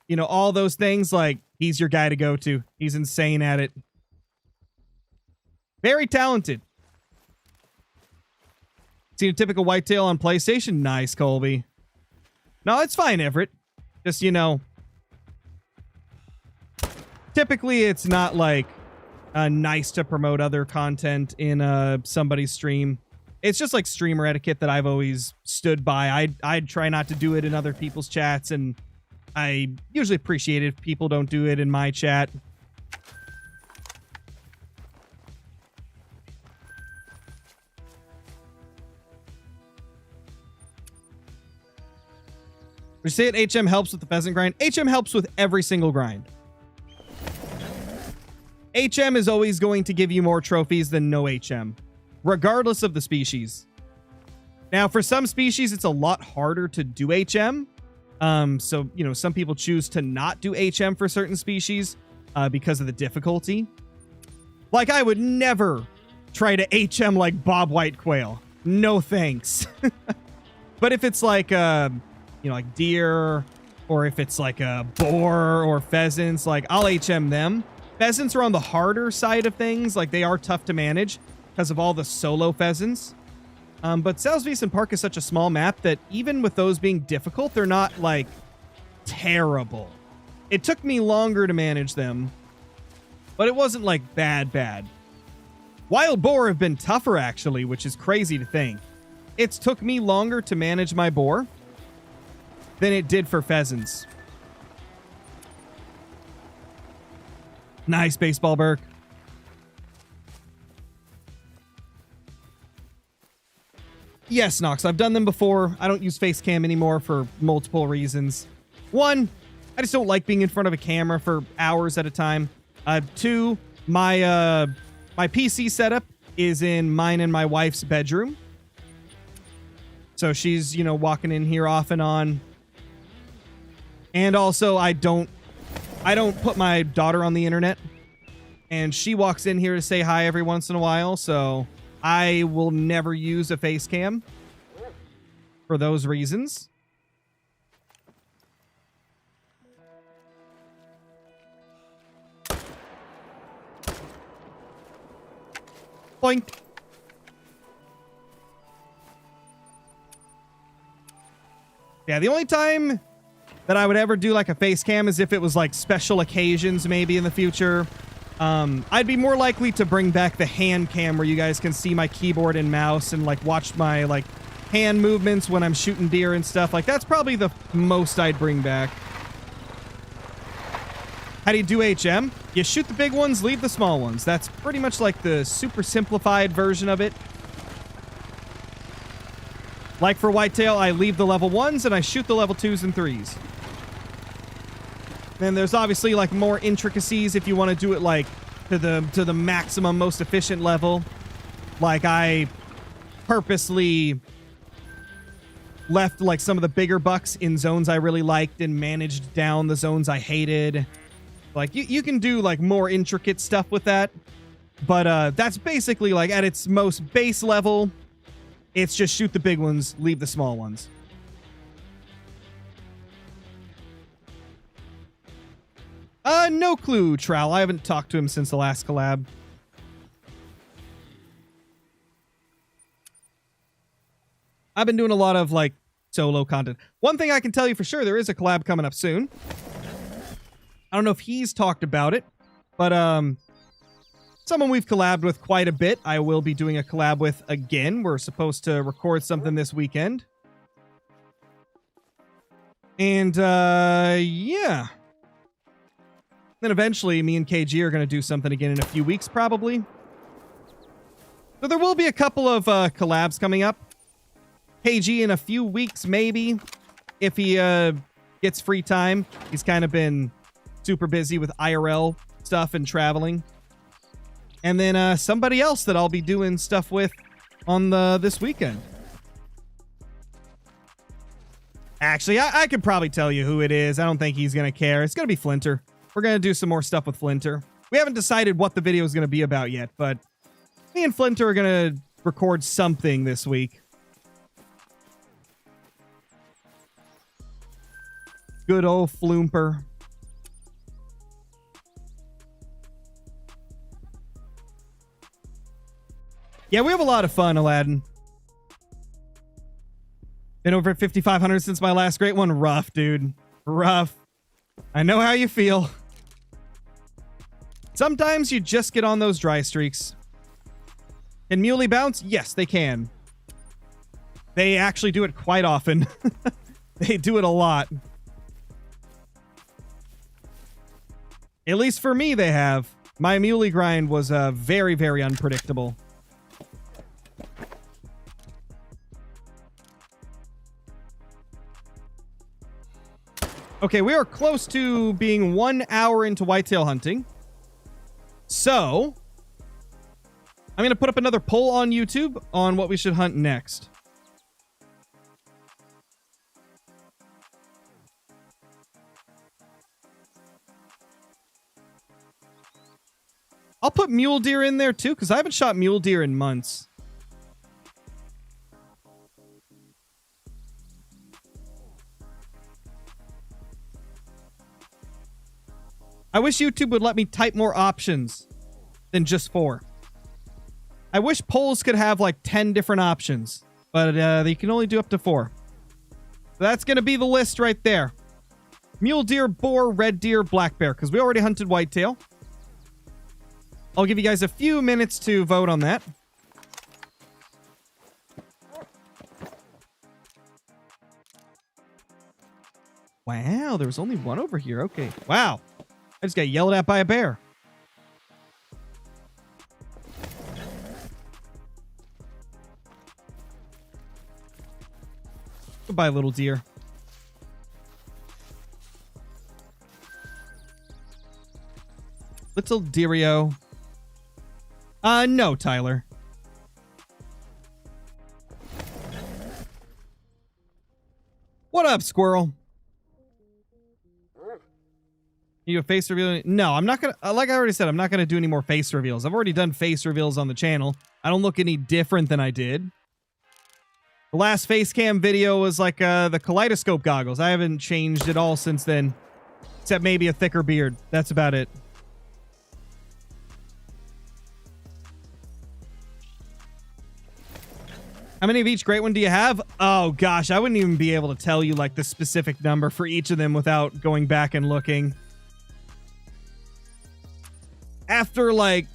you know, all those things, like, he's your guy to go to. He's insane at it. Very talented. Seen a typical whitetail on PlayStation? Nice, Colby. No, it's fine, Everett. Just, you know, typically it's not like nice to promote other content in somebody's stream. It's just like streamer etiquette that I've always stood by. I'd try not to do it in other people's chats, and I usually appreciate it if people don't do it in my chat. We say it, HM helps with the pheasant grind. HM helps with every single grind. HM is always going to give you more trophies than no HM, regardless of the species. Now, for some species, it's a lot harder to do HM. So, you know, some people choose to not do HM for certain species because of the difficulty. Like, I would never try to HM like bobwhite quail. No thanks. But if it's like, you know, like deer, or if it's like a boar or pheasants, like, I'll HM them. Pheasants are on the harder side of things. Like, they are tough to manage because of all the solo pheasants. But Salsveisen Park is such a small map that even with those being difficult, they're not, like, terrible. It took me longer to manage them, but it wasn't, like, bad. Wild boar have been tougher, actually, which is crazy to think. It's took me longer to manage my boar than it did for pheasants. Nice baseball, Burke. Yes, Nox, I've done them before. I don't use face cam anymore for multiple reasons. One, I just don't like being in front of a camera for hours at a time. Two, my PC setup is in mine and my wife's bedroom. So she's, you know, walking in here off and on. And also, I don't put my daughter on the internet. And she walks in here to say hi every once in a while, so I will never use a face cam for those reasons. Boink. Yeah, the only time that I would ever do like a face cam is if it was like special occasions maybe in the future. I'd be more likely to bring back the hand cam where you guys can see my keyboard and mouse and like watch my like hand movements when I'm shooting deer and stuff. Like that's probably the most I'd bring back. How do you do HM? You shoot the big ones, leave the small ones. That's pretty much like the super simplified version of it. Like for whitetail, I leave the level 1s and I shoot the level 2s and 3s. Then there's obviously like more intricacies if you want to do it like to the maximum, most efficient level. Like I purposely left like some of the bigger bucks in zones I really liked and managed down the zones I hated. Like you can do like more intricate stuff with that. But that's basically like at its most base level. It's just shoot the big ones, leave the small ones. No clue, Trowel. I haven't talked to him since the last collab. I've been doing a lot of, like, solo content. One thing I can tell you for sure, there is a collab coming up soon. I don't know if he's talked about it, but, someone we've collabed with quite a bit. I will be doing a collab with again. We're supposed to record something this weekend. And, yeah. Then eventually, me and KG are going to do something again in a few weeks, probably. So there will be a couple of collabs coming up. KG in a few weeks, maybe, if he gets free time. He's kind of been super busy with IRL stuff and traveling. And then somebody else that I'll be doing stuff with on this weekend. Actually, I could probably tell you who it is. I don't think he's going to care. It's going to be Flinter. We're going to do some more stuff with Flinter. We haven't decided what the video is going to be about yet, but me and Flinter are going to record something this week. Good old Floomper. Yeah, we have a lot of fun, Aladdin. Been over at 5,500 since my last great one. Rough, dude. Rough. I know how you feel. Sometimes you just get on those dry streaks. Can muley bounce? Yes, they can. They actually do it quite often. They do it a lot. At least for me, they have. My muley grind was very, very unpredictable. Okay, we are close to being 1 hour into whitetail hunting. So, I'm going to put up another poll on YouTube on what we should hunt next. I'll put mule deer in there too, because I haven't shot mule deer in months. I wish YouTube would let me type more options than just 4. I wish polls could have like 10 different options, but they can only do up to 4. So that's going to be the list right there. Mule deer, boar, red deer, black bear, because we already hunted whitetail. I'll give you guys a few minutes to vote on that. Wow, there was only one over here. Okay. Wow. I just got yelled at by a bear. Goodbye, little deer. Little deerio. No, Tyler. What up, squirrel? You a face reveal? No, I'm not gonna. Like I already said, I'm not gonna do any more face reveals. I've already done face reveals on the channel. I don't look any different than I did. The last face cam video was like the kaleidoscope goggles. I haven't changed at all since then, except maybe a thicker beard. That's about it. How many of each great one do you have? Oh gosh, I wouldn't even be able to tell you like the specific number for each of them without going back and looking. After like,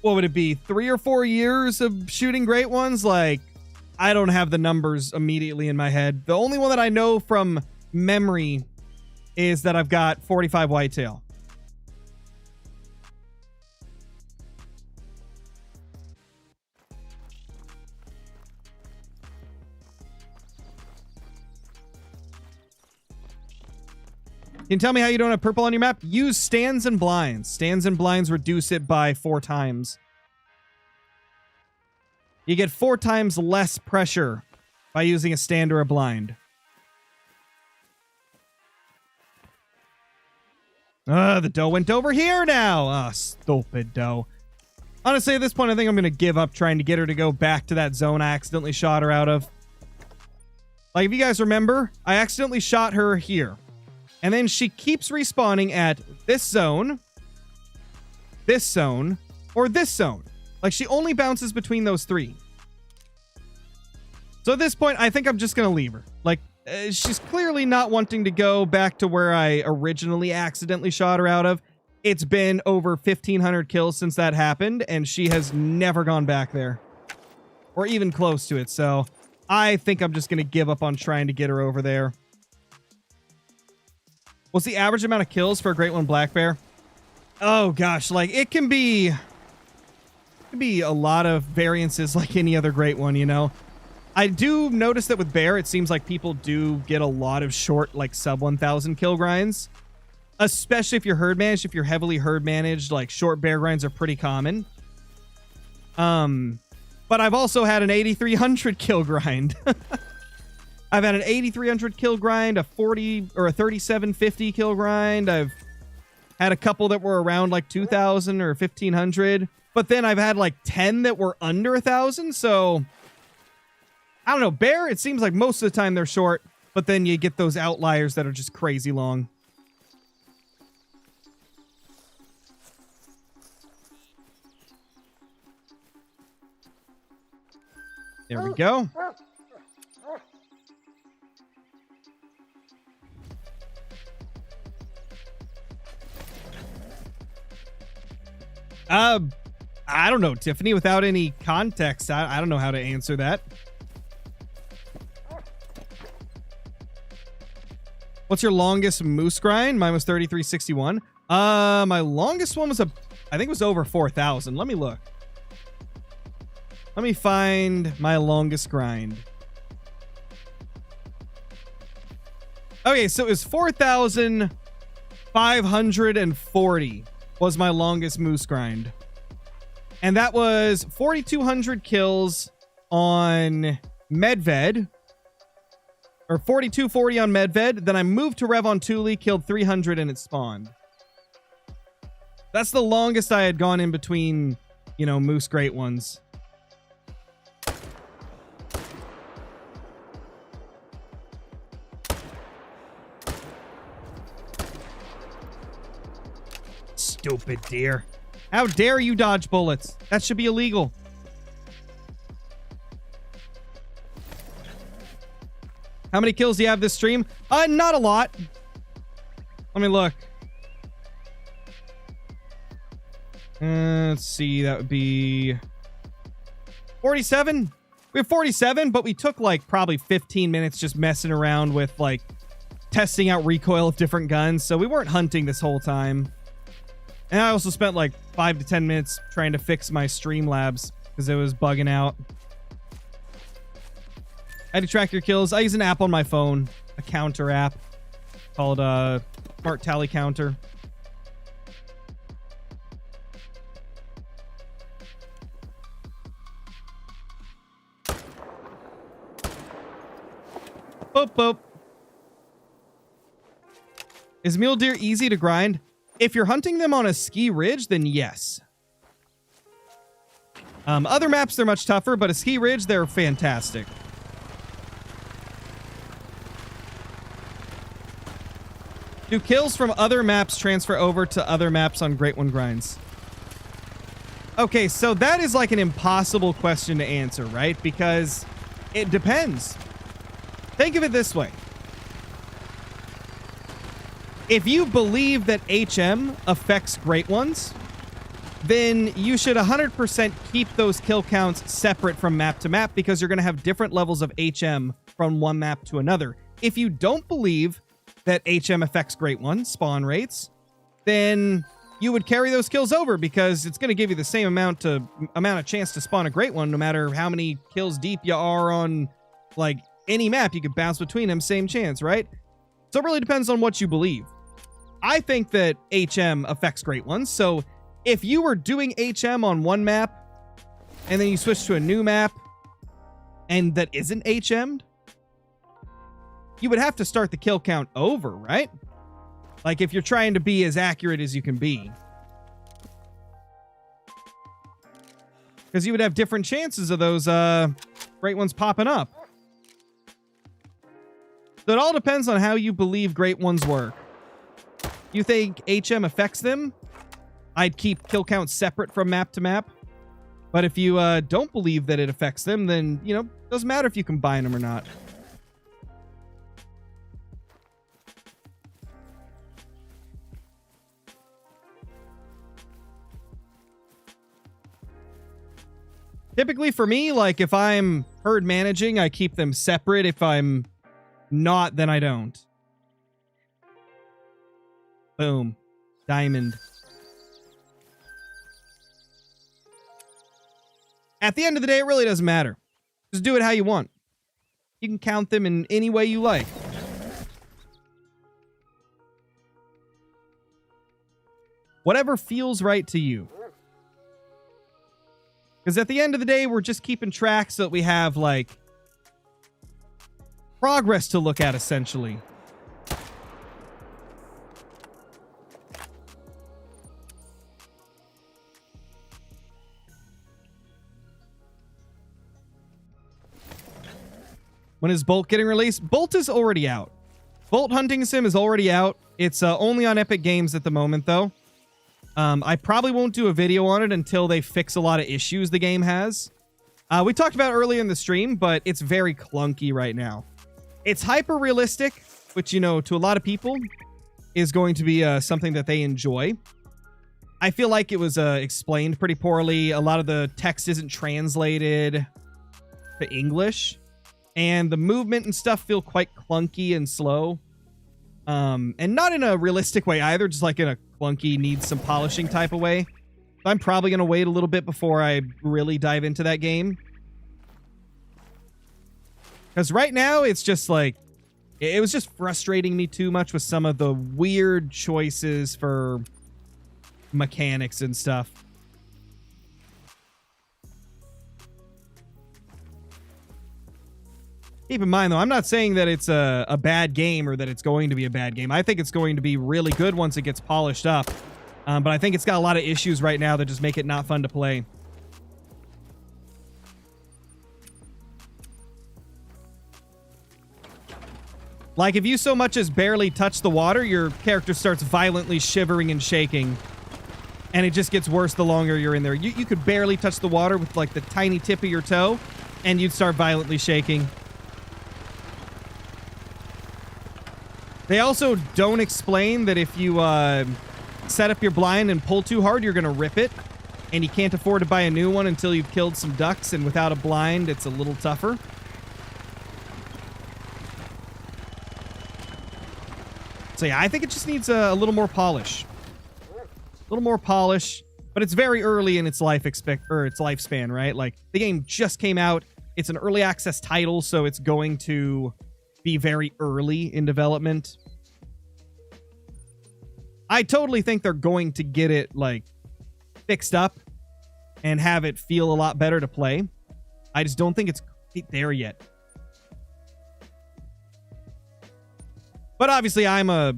what would it be? 3 or 4 years of shooting great ones? Like, I don't have the numbers immediately in my head. The only one that I know from memory is that I've got 45 whitetail. Can you tell me how you don't have purple on your map? Use stands and blinds. Stands and blinds reduce it by 4 times. You get 4 times less pressure by using a stand or a blind. The doe went over here now. Stupid doe. Honestly, at this point, I think I'm going to give up trying to get her to go back to that zone I accidentally shot her out of. Like, if you guys remember, I accidentally shot her here. And then she keeps respawning at this zone, or this zone. Like, she only bounces between those 3. So at this point, I think I'm just going to leave her. Like, she's clearly not wanting to go back to where I originally accidentally shot her out of. It's been over 1,500 kills since that happened, and she has never gone back there. Or even close to it, so I think I'm just going to give up on trying to get her over there. What's the average amount of kills for a great one black bear? Oh gosh, like it can be a lot of variances like any other great one, you know. I do notice that with bear, it seems like people do get a lot of short, like sub 1,000 kill grinds, especially if you're herd managed. If you're heavily herd managed, like short bear grinds are pretty common. But I've also had an 8,300 kill grind. I've had an 8,300 kill grind, a 40 or a 3,750 kill grind. I've had a couple that were around like 2,000 or 1,500, but then I've had like 10 that were under 1,000. So I don't know. Bear, it seems like most of the time they're short, but then you get those outliers that are just crazy long. There we go. I don't know, Tiffany, without any context, I don't know how to answer that. What's your longest moose grind? Mine was 3361. My longest one was I think it was over 4,000. Let me look. Let me find my longest grind. Okay, so it was 4,540 was my longest moose grind. And that was 4,200 kills on Medved. Or 4,240 on Medved. Then I moved to Rev on Thule, killed 300, and it spawned. That's the longest I had gone in between, you know, moose great ones. Stupid deer. How dare you dodge bullets? That should be illegal. How many kills do you have this stream? Not a lot. Let me look. Let's see. That would be 47. We have 47, but we took like probably 15 minutes just messing around with like testing out recoil of different guns. So we weren't hunting this whole time. And I also spent like 5 to 10 minutes trying to fix my Streamlabs because it was bugging out. How to track your kills? I use an app on my phone, a counter app called Smart Tally Counter. Boop, boop. Is mule deer easy to grind? If you're hunting them on a ski ridge, then yes. Other maps, they're much tougher, but a ski ridge, they're fantastic. Do kills from other maps transfer over to other maps on Great One grinds? Okay, so that is like an impossible question to answer, right? Because it depends. Think of it this way. If you believe that HM affects Great Ones, then you should 100% keep those kill counts separate from map to map because you're going to have different levels of HM from one map to another. If you don't believe that HM affects Great Ones spawn rates, then you would carry those kills over because it's going to give you the same amount of chance to spawn a Great One no matter how many kills deep you are on like any map. You could bounce between them, same chance, right? So it really depends on what you believe. I think that HM affects Great Ones, so if you were doing HM on one map and then you switch to a new map and that isn't HM'd, you would have to start the kill count over, right? Like if you're trying to be as accurate as you can be. Because you would have different chances of those Great Ones popping up. So it all depends on how you believe Great Ones work. You think HM affects them? I'd keep kill counts separate from map to map. But if you don't believe that it affects them, then, you know, it doesn't matter if you combine them or not. Typically for me, like if I'm herd managing, I keep them separate. If I'm not, then I don't. Boom. Diamond. At the end of the day, it really doesn't matter. Just do it how you want. You can count them in any way you like. Whatever feels right to you. Because at the end of the day, we're just keeping track so that we have, like, progress to look at, essentially. When is Bolt getting released? Bolt is already out. Bolt Hunting Sim is already out. It's only on Epic Games at the moment, though. I probably won't do a video on it until they fix a lot of issues the game has. We talked about earlier in the stream, but it's very clunky right now. It's hyper-realistic, which, you know, to a lot of people is going to be something that they enjoy. I feel like it was explained pretty poorly. A lot of the text isn't translated to English. And the movement and stuff feel quite clunky and slow. And not in a realistic way either, just like in a clunky, needs some polishing type of way. I'm probably going to wait a little bit before I really dive into that game. Because right now, it's just like, it was just frustrating me too much with some of the weird choices for mechanics and stuff. Keep in mind, though, I'm not saying that it's a bad game or that it's going to be a bad game. I think it's going to be really good once it gets polished up. But I think it's got a lot of issues right now that just make it not fun to play. Like, if you so much as barely touch the water, your character starts violently shivering and shaking. And it just gets worse the longer you're in there. You could barely touch the water with like the tiny tip of your toe, and you'd start violently shaking. They also don't explain that if you set up your blind and pull too hard, you're going to rip it. And you can't afford to buy a new one until you've killed some ducks, and without a blind, it's a little tougher. So yeah, I think it just needs a little more polish. A little more polish, but it's very early in its lifespan, right? Like, the game just came out. It's an early access title, so it's going to be very early in development. I totally think they're going to get it, like, fixed up and have it feel a lot better to play. I just don't think it's quite there yet. But obviously, I'm a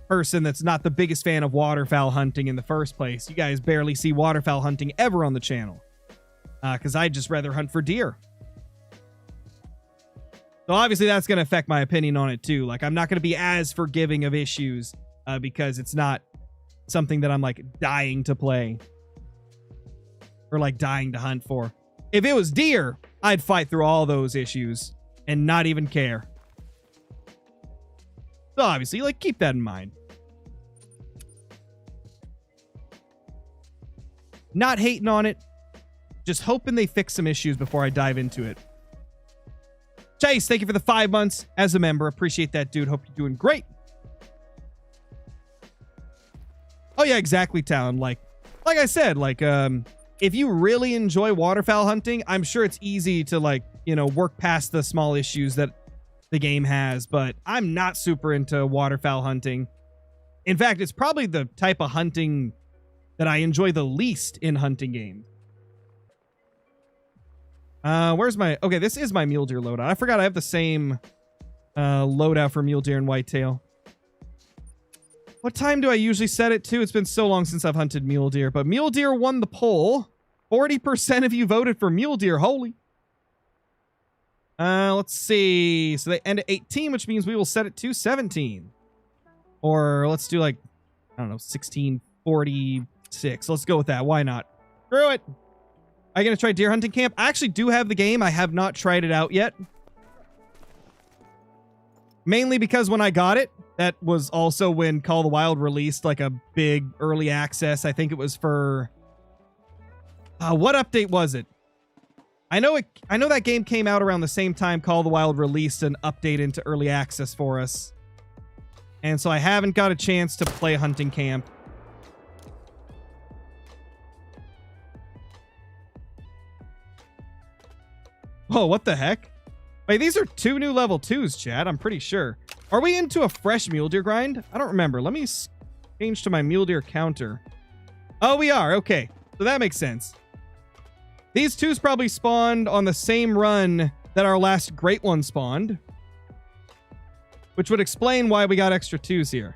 person that's not the biggest fan of waterfowl hunting in the first place. You guys barely see waterfowl hunting ever on the channel. Because I'd just rather hunt for deer. So obviously that's going to affect my opinion on it too. Like, I'm not going to be as forgiving of issues because it's not something that I'm like dying to play. Or like dying to hunt for. If it was deer, I'd fight through all those issues and not even care. So obviously, like, keep that in mind. Not hating on it. Just hoping they fix some issues before I dive into it. Chase, thank you for the 5 months as a member. Appreciate that, dude. Hope you're doing great. Oh, yeah, exactly, Talon. Like I said, like, if you really enjoy waterfowl hunting, I'm sure it's easy to, like, you know, work past the small issues that the game has, but I'm not super into waterfowl hunting. In fact, it's probably the type of hunting that I enjoy the least in hunting games. Where's my... Okay, this is my mule deer loadout. I forgot I have the same loadout for mule deer and whitetail. What time do I usually set it to? It's been so long since I've hunted mule deer, but mule deer won the poll. 40% of you voted for mule deer. Holy. Let's see. So they end at 18, which means we will set it to 17. Or let's do like, I don't know, 1646. Let's go with that. Why not? Screw it. Are you going to try deer hunting camp? I actually do have the game. I have not tried it out yet. Mainly because when I got it, that was also when Call of the Wild released like a big early access. I think it was for... what update was it? I know that game came out around the same time Call of the Wild released an update into early access for us. And so I haven't got a chance to play hunting camp. Oh, what the heck? Wait, these are 2 new level 2s, Chad. I'm pretty sure. Are we into a fresh mule deer grind? I don't remember. Let me change to my mule deer counter. Oh, we are. Okay. So that makes sense. These 2s probably spawned on the same run that our last great one spawned. Which would explain why we got extra 2s here.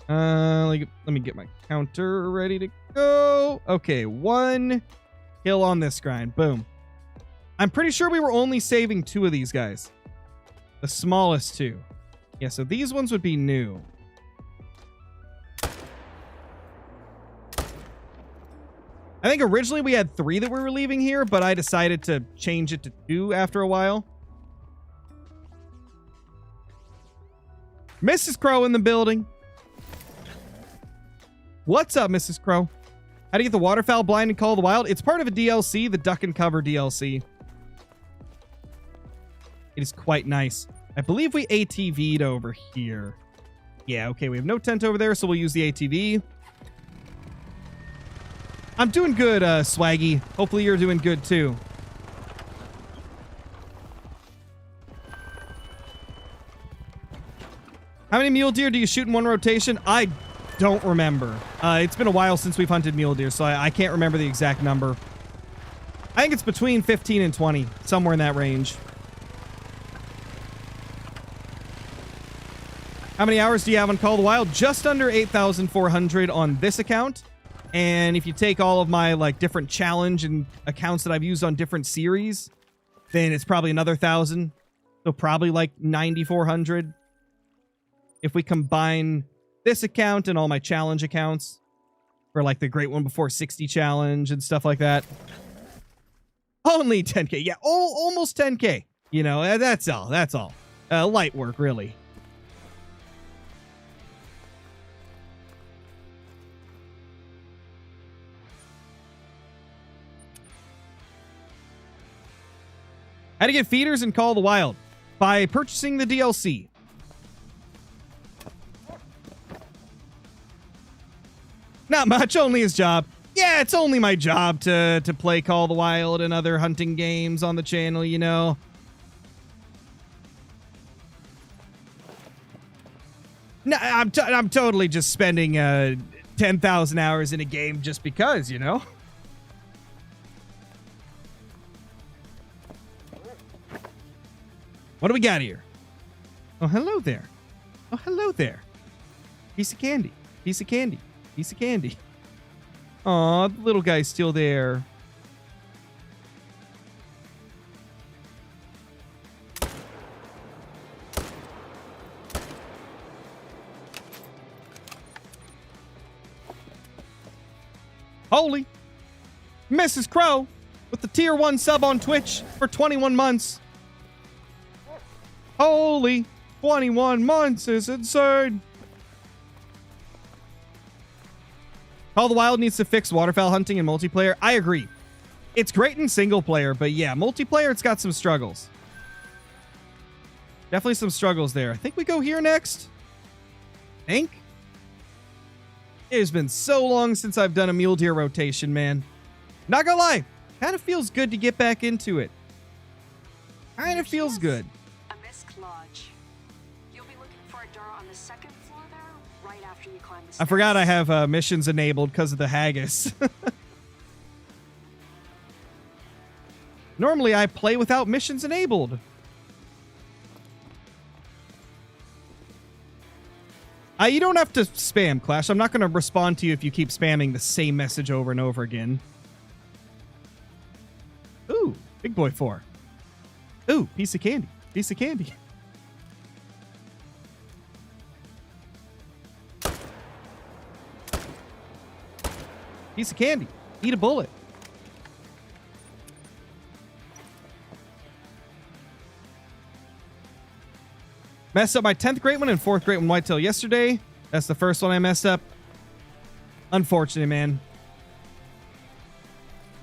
Let me get my counter ready to go. Okay, 1 kill on this grind. Boom. I'm pretty sure we were only saving 2 of these guys. The smallest 2. Yeah, so these ones would be new. I think originally we had 3 that we were leaving here, but I decided to change it to 2 after a while. Mrs. Crow in the building. What's up, Mrs. Crow? How do you get the waterfowl blind in Call of the Wild? It's part of a DLC, the Duck and Cover DLC. It is quite nice. I believe we ATV'd over here. Yeah, okay, we have no tent over there, so we'll use the ATV. I'm doing good, Swaggy. Hopefully you're doing good, too. How many mule deer do you shoot in one rotation? I don't remember. It's been a while since we've hunted mule deer, so I can't remember the exact number. I think it's between 15 and 20, somewhere in that range. How many hours do you have on Call of the Wild? Just under 8,400 on this account. And if you take all of my like different challenge and accounts that I've used on different series, then it's probably another 1,000. So probably like 9,400. If we combine this account and all my challenge accounts for like the Great One Before 60 challenge and stuff like that. Only 10K. Yeah, almost 10K. You know, that's all. That's all. Light work, really. How to get feeders in Call of the Wild? By purchasing the DLC. Not much, only his job. Yeah, it's only my job to play Call of the Wild and other hunting games on the channel, you know. No, I'm totally just spending 10,000 hours in a game just because, you know. What do we got here? Oh, hello there. Oh, hello there. Piece of candy. Piece of candy. Piece of candy. Aw, the little guy's still there. Holy. Mrs. Crow with the tier 1 sub on Twitch for 21 months. Holy, 21 months is insane. Call of the Wild needs to fix waterfowl hunting in multiplayer. I agree. It's great in single player, but yeah, multiplayer, it's got some struggles. Definitely some struggles there. I think we go here next. It has been so long since I've done a mule deer rotation, man. Not gonna lie, kind of feels good to get back into it. Kind of feels good. I forgot I have missions enabled because of the haggis. Normally, I play without missions enabled. You don't have to spam, Clash. I'm not going to respond to you if you keep spamming the same message over and over again. Ooh, Big Boy 4. Ooh, piece of candy. Piece of candy. Piece of candy. Eat a bullet. Messed up my 10th Great One and 4th Great One Whitetail yesterday. That's the first one I messed up. Unfortunate, man.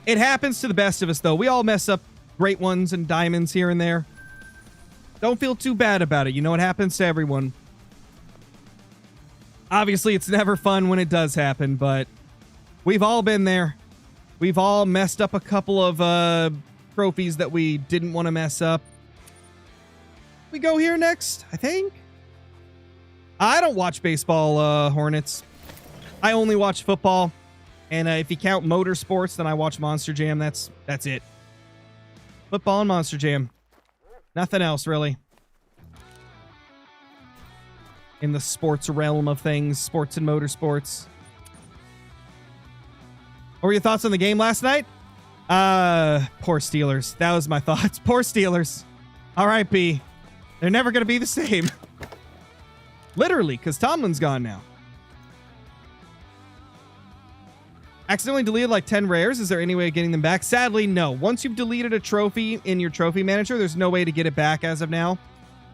It happens to the best of us, though. We all mess up Great Ones and Diamonds here and there. Don't feel too bad about it. You know, it happens to everyone. Obviously, it's never fun when it does happen, but we've all been there. We've all messed up a couple of trophies that we didn't want to mess up. We go here next, I think. I don't watch baseball, Hornets. I only watch football. And if you count motorsports, then I watch Monster Jam. That's it. Football and Monster Jam. Nothing else, really. In the sports realm of things, sports and motorsports. What were your thoughts on the game last night? Poor Steelers. That was my thoughts. Poor Steelers. R.I.P. They're never going to be the same. Literally, because Tomlin's gone now. Accidentally deleted like 10 rares. Is there any way of getting them back? Sadly, no. Once you've deleted a trophy in your trophy manager, there's no way to get it back as of now.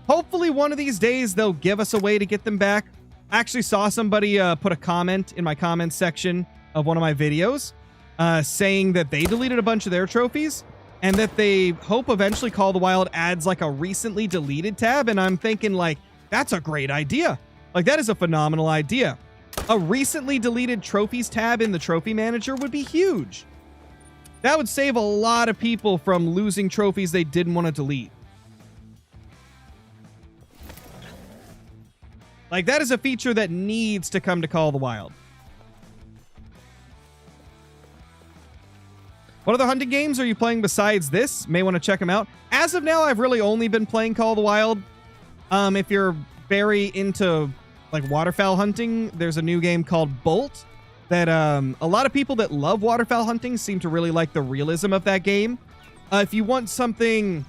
Hopefully one of these days they'll give us a way to get them back. I actually saw somebody put a comment in my comments section of one of my videos saying that they deleted a bunch of their trophies and that they hope eventually Call of the Wild adds like a recently deleted tab. And I'm thinking like, that's a great idea. Like that is a phenomenal idea. A recently deleted trophies tab in the trophy manager would be huge. That would save a lot of people from losing trophies they didn't want to delete. Like that is a feature that needs to come to Call of the Wild. What other hunting games are you playing besides this? May want to check them out. As of now, I've really only been playing Call of the Wild. If you're very into like waterfowl hunting, there's a new game called Bolt that a lot of people that love waterfowl hunting seem to really like the realism of that game. If you want something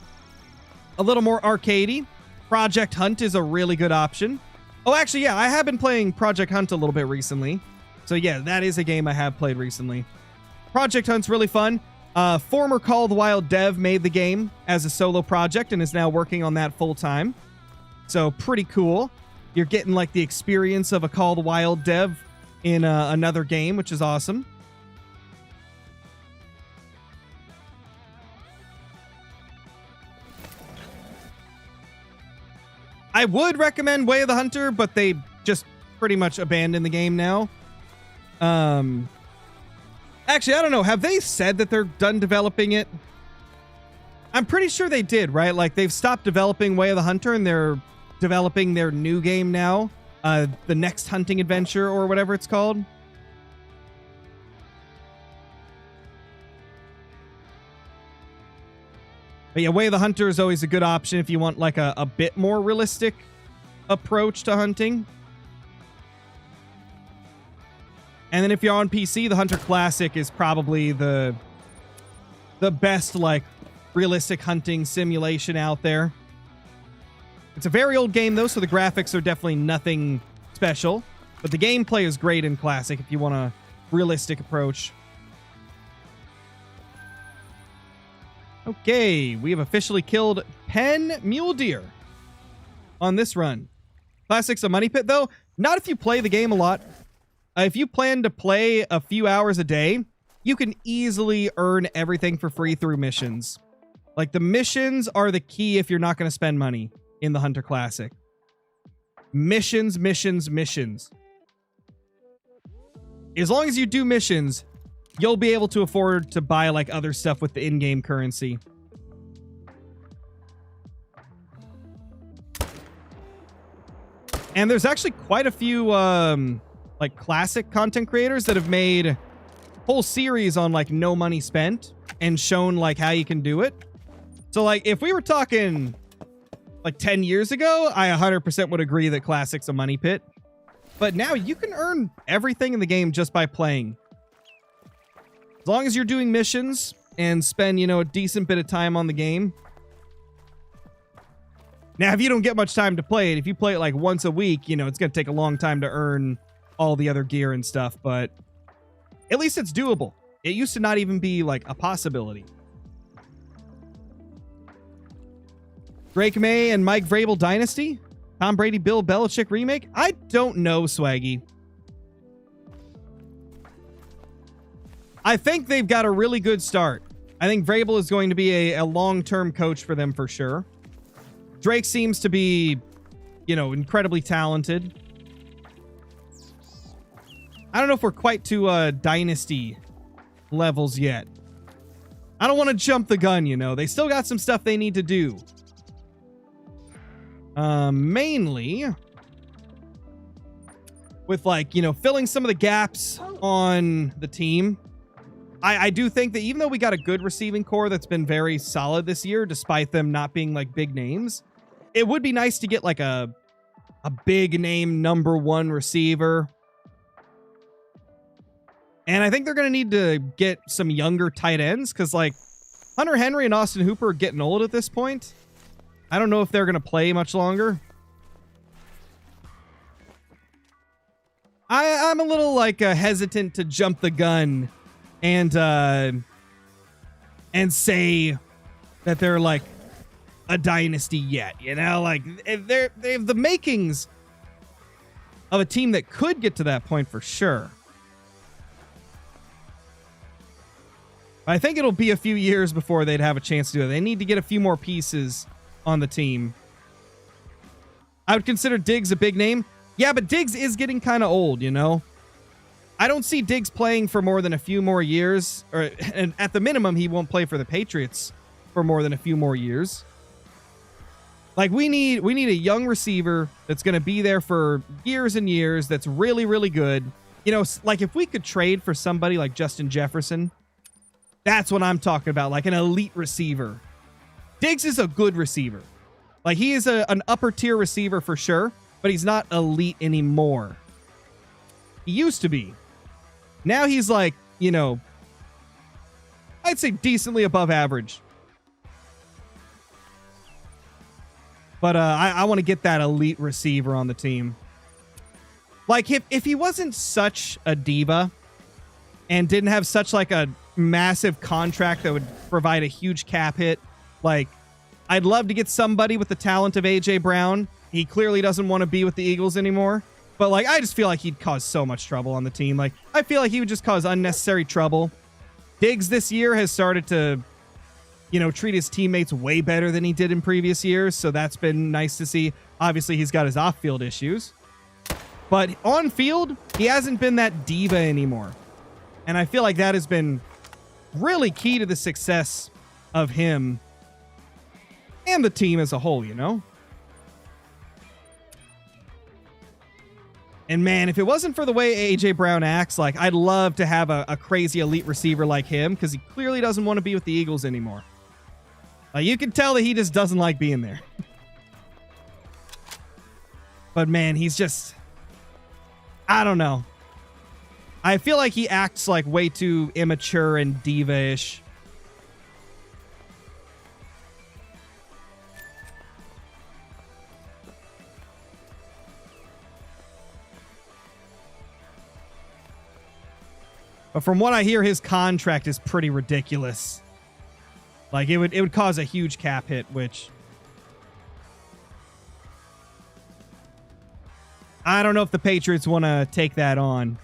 a little more arcadey, Project Hunt is a really good option. Oh, actually, yeah, I have been playing Project Hunt a little bit recently. So yeah, that is a game I have played recently. Project Hunt's really fun. Former Call of the Wild dev made the game as a solo project and is now working on that full time. So pretty cool. You're getting like the experience of a Call of the Wild dev in another game, which is awesome. I would recommend Way of the Hunter, but they just pretty much abandoned the game now. Actually, I don't know. Have they said that they're done developing it? I'm pretty sure they did, right? Like, they've stopped developing Way of the Hunter, and they're developing their new game now. The Next Hunting Adventure, or whatever it's called. But yeah, Way of the Hunter is always a good option if you want, like, a bit more realistic approach to hunting. And then if you're on PC, the Hunter Classic is probably the best, like, realistic hunting simulation out there. It's a very old game, though, so the graphics are definitely nothing special. But the gameplay is great in Classic if you want a realistic approach. Okay, we have officially killed 10 mule deer on this run. Classic's a money pit, though. Not if you play the game a lot. If you plan to play a few hours a day, you can easily earn everything for free through missions. Like, the missions are the key if you're not going to spend money in the Hunter Classic. Missions, missions, missions. As long as you do missions, you'll be able to afford to buy, like, other stuff with the in-game currency. And there's actually quite a few, like, classic content creators that have made whole series on, like, no money spent and shown, like, how you can do it. So, like, if we were talking, like, 10 years ago, I 100% would agree that Classic's a money pit. But now you can earn everything in the game just by playing. As long as you're doing missions and spend, you know, a decent bit of time on the game. Now, if you don't get much time to play it, if you play it like once a week, you know, it's going to take a long time to earn all the other gear and stuff, but at least it's doable. It used to not even be like a possibility. Drake May and Mike Vrabel Dynasty? Tom Brady, Bill Belichick remake? I don't know, Swaggy. I think they've got a really good start. I think Vrabel is going to be a long-term coach for them for sure. Drake seems to be, you know, incredibly talented. I don't know if we're quite to dynasty levels yet. I don't want to jump the gun, you know. They still got some stuff they need to do. Mainly with, like, you know, filling some of the gaps on the team. I do think that even though we got a good receiving core that's been very solid this year, despite them not being, like, big names, it would be nice to get, like, a big name #1 receiver. And I think they're going to need to get some younger tight ends because, like, Hunter Henry and Austin Hooper are getting old at this point. I don't know if they're going to play much longer. I'm a little, like, hesitant to jump the gun and say that they're, like, a dynasty yet, you know? Like, they have the makings of a team that could get to that point for sure. I think it'll be a few years before they'd have a chance to do it. They need to get a few more pieces on the team. I would consider Diggs a big name. Yeah, but Diggs is getting kind of old, you know? I don't see Diggs playing for more than a few more years. And at the minimum, he won't play for the Patriots for more than a few more years. Like, we need a young receiver that's going to be there for years and years, that's really, really good. You know, like, if we could trade for somebody like Justin Jefferson, that's what I'm talking about, like an elite receiver. Diggs is a good receiver. Like, he is an upper-tier receiver for sure, but he's not elite anymore. He used to be. Now he's, like, you know, I'd say decently above average. But I want to get that elite receiver on the team. Like, if he wasn't such a diva and didn't have such like a massive contract that would provide a huge cap hit, like, I'd love to get somebody with the talent of AJ Brown. He clearly doesn't want to be with the Eagles anymore. But, like, I just feel like he'd cause so much trouble on the team. Like, I feel like he would just cause unnecessary trouble. Diggs this year has started to, you know, treat his teammates way better than he did in previous years. So that's been nice to see. Obviously, he's got his off-field issues. But on field, he hasn't been that diva anymore. And I feel like that has been really key to the success of him and the team as a whole, you know? And man, if it wasn't for the way AJ Brown acts, like, I'd love to have a crazy elite receiver like him, because he clearly doesn't want to be with the Eagles anymore. Like, you can tell that he just doesn't like being there. But man, he's just, I don't know. I feel like he acts like way too immature and diva-ish. But from what I hear, his contract is pretty ridiculous. Like, it would cause a huge cap hit, which I don't know if the Patriots want to take that on.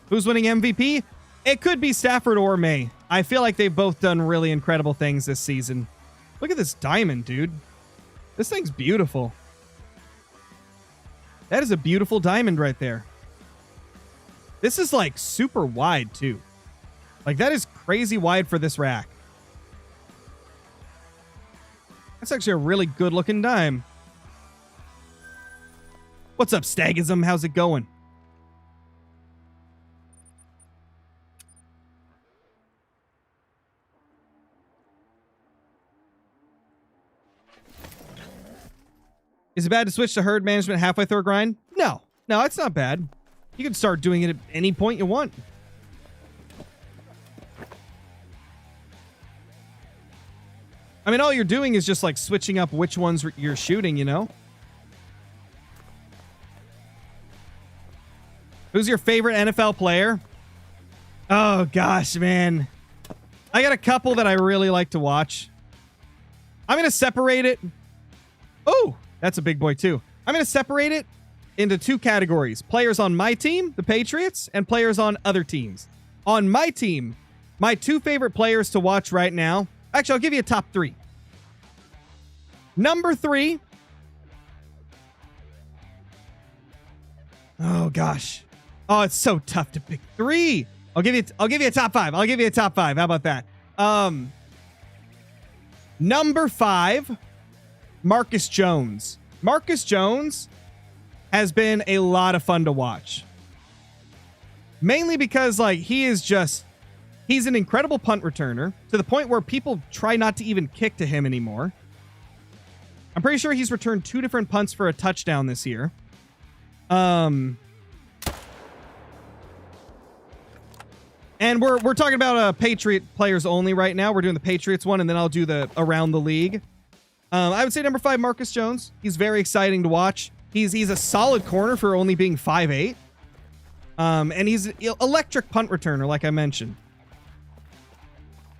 Who's winning MVP? It could be Stafford or May. I feel like they've both done really incredible things this season. Look at this diamond, dude. This thing's beautiful. That is a beautiful diamond right there. This is like super wide too. Like, that is crazy wide for this rack. That's actually a really good looking dime. What's up, Stagism? How's it going? Is it bad to switch to herd management halfway through a grind? No, it's not bad. You can start doing it at any point you want. I mean, all you're doing is just like switching up which ones you're shooting, you know? Who's your favorite NFL player? Oh, gosh, man. I got a couple that I really like to watch. I'm going to separate it. Oh, that's a big boy, too. I'm going to separate it into two categories. Players on my team, the Patriots, and players on other teams. On my team, my two favorite players to watch right now. Actually, I'll give you a top three. Number 3. Oh, gosh. Oh, it's so tough to pick 3. I'll give you a top 5. I'll give you a top 5. How about that? Number 5, Marcus Jones. Marcus Jones has been a lot of fun to watch. Mainly because, like, he's an incredible punt returner to the point where people try not to even kick to him anymore. I'm pretty sure he's returned 2 different punts for a touchdown this year. And we're talking about Patriot players only right now. We're doing the Patriots one, and then I'll do the around the league. I would say number 5, Marcus Jones. He's very exciting to watch. He's a solid corner for only being 5'8". And he's an electric punt returner, like I mentioned.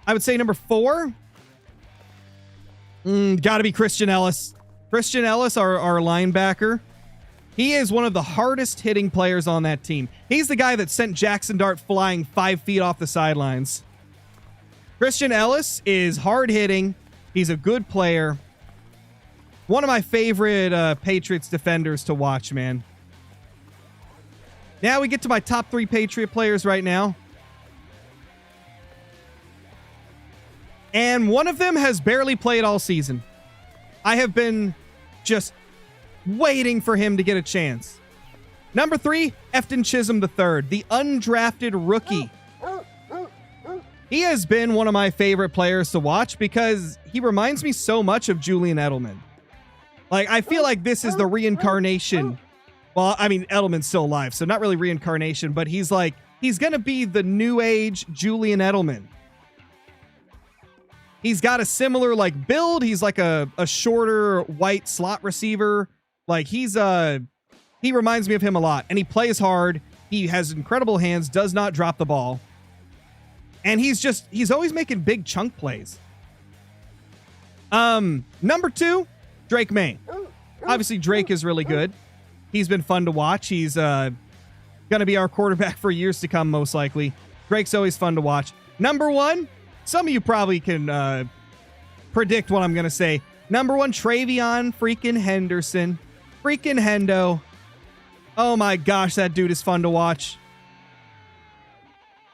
I would say number 4, gotta be Christian Ellis. Christian Ellis, our linebacker. He is one of the hardest hitting players on that team. He's the guy that sent Jackson Dart flying 5 feet off the sidelines. Christian Ellis is hard hitting. He's a good player. One of my favorite Patriots defenders to watch, man. Now we get to my top 3 Patriot players right now. And one of them has barely played all season. I have been just waiting for him to get a chance. Number 3, Efton Chisholm III, the undrafted rookie. He has been one of my favorite players to watch because he reminds me so much of Julian Edelman. Like, I feel like this is the reincarnation. Well, I mean, Edelman's still alive, so not really reincarnation, but he's going to be the new age Julian Edelman. He's got a similar, like, build. He's like a shorter white slot receiver. Like, he's He reminds me of him a lot, and he plays hard. He has incredible hands, does not drop the ball. And he's always making big chunk plays. Number 2, Drake May. Obviously, Drake is really good. He's been fun to watch. He's going to be our quarterback for years to come, most likely. Drake's always fun to watch. Number 1, some of you probably can predict what I'm going to say. Number 1, Travion freaking Henderson. Freaking Hendo. Oh my gosh, that dude is fun to watch.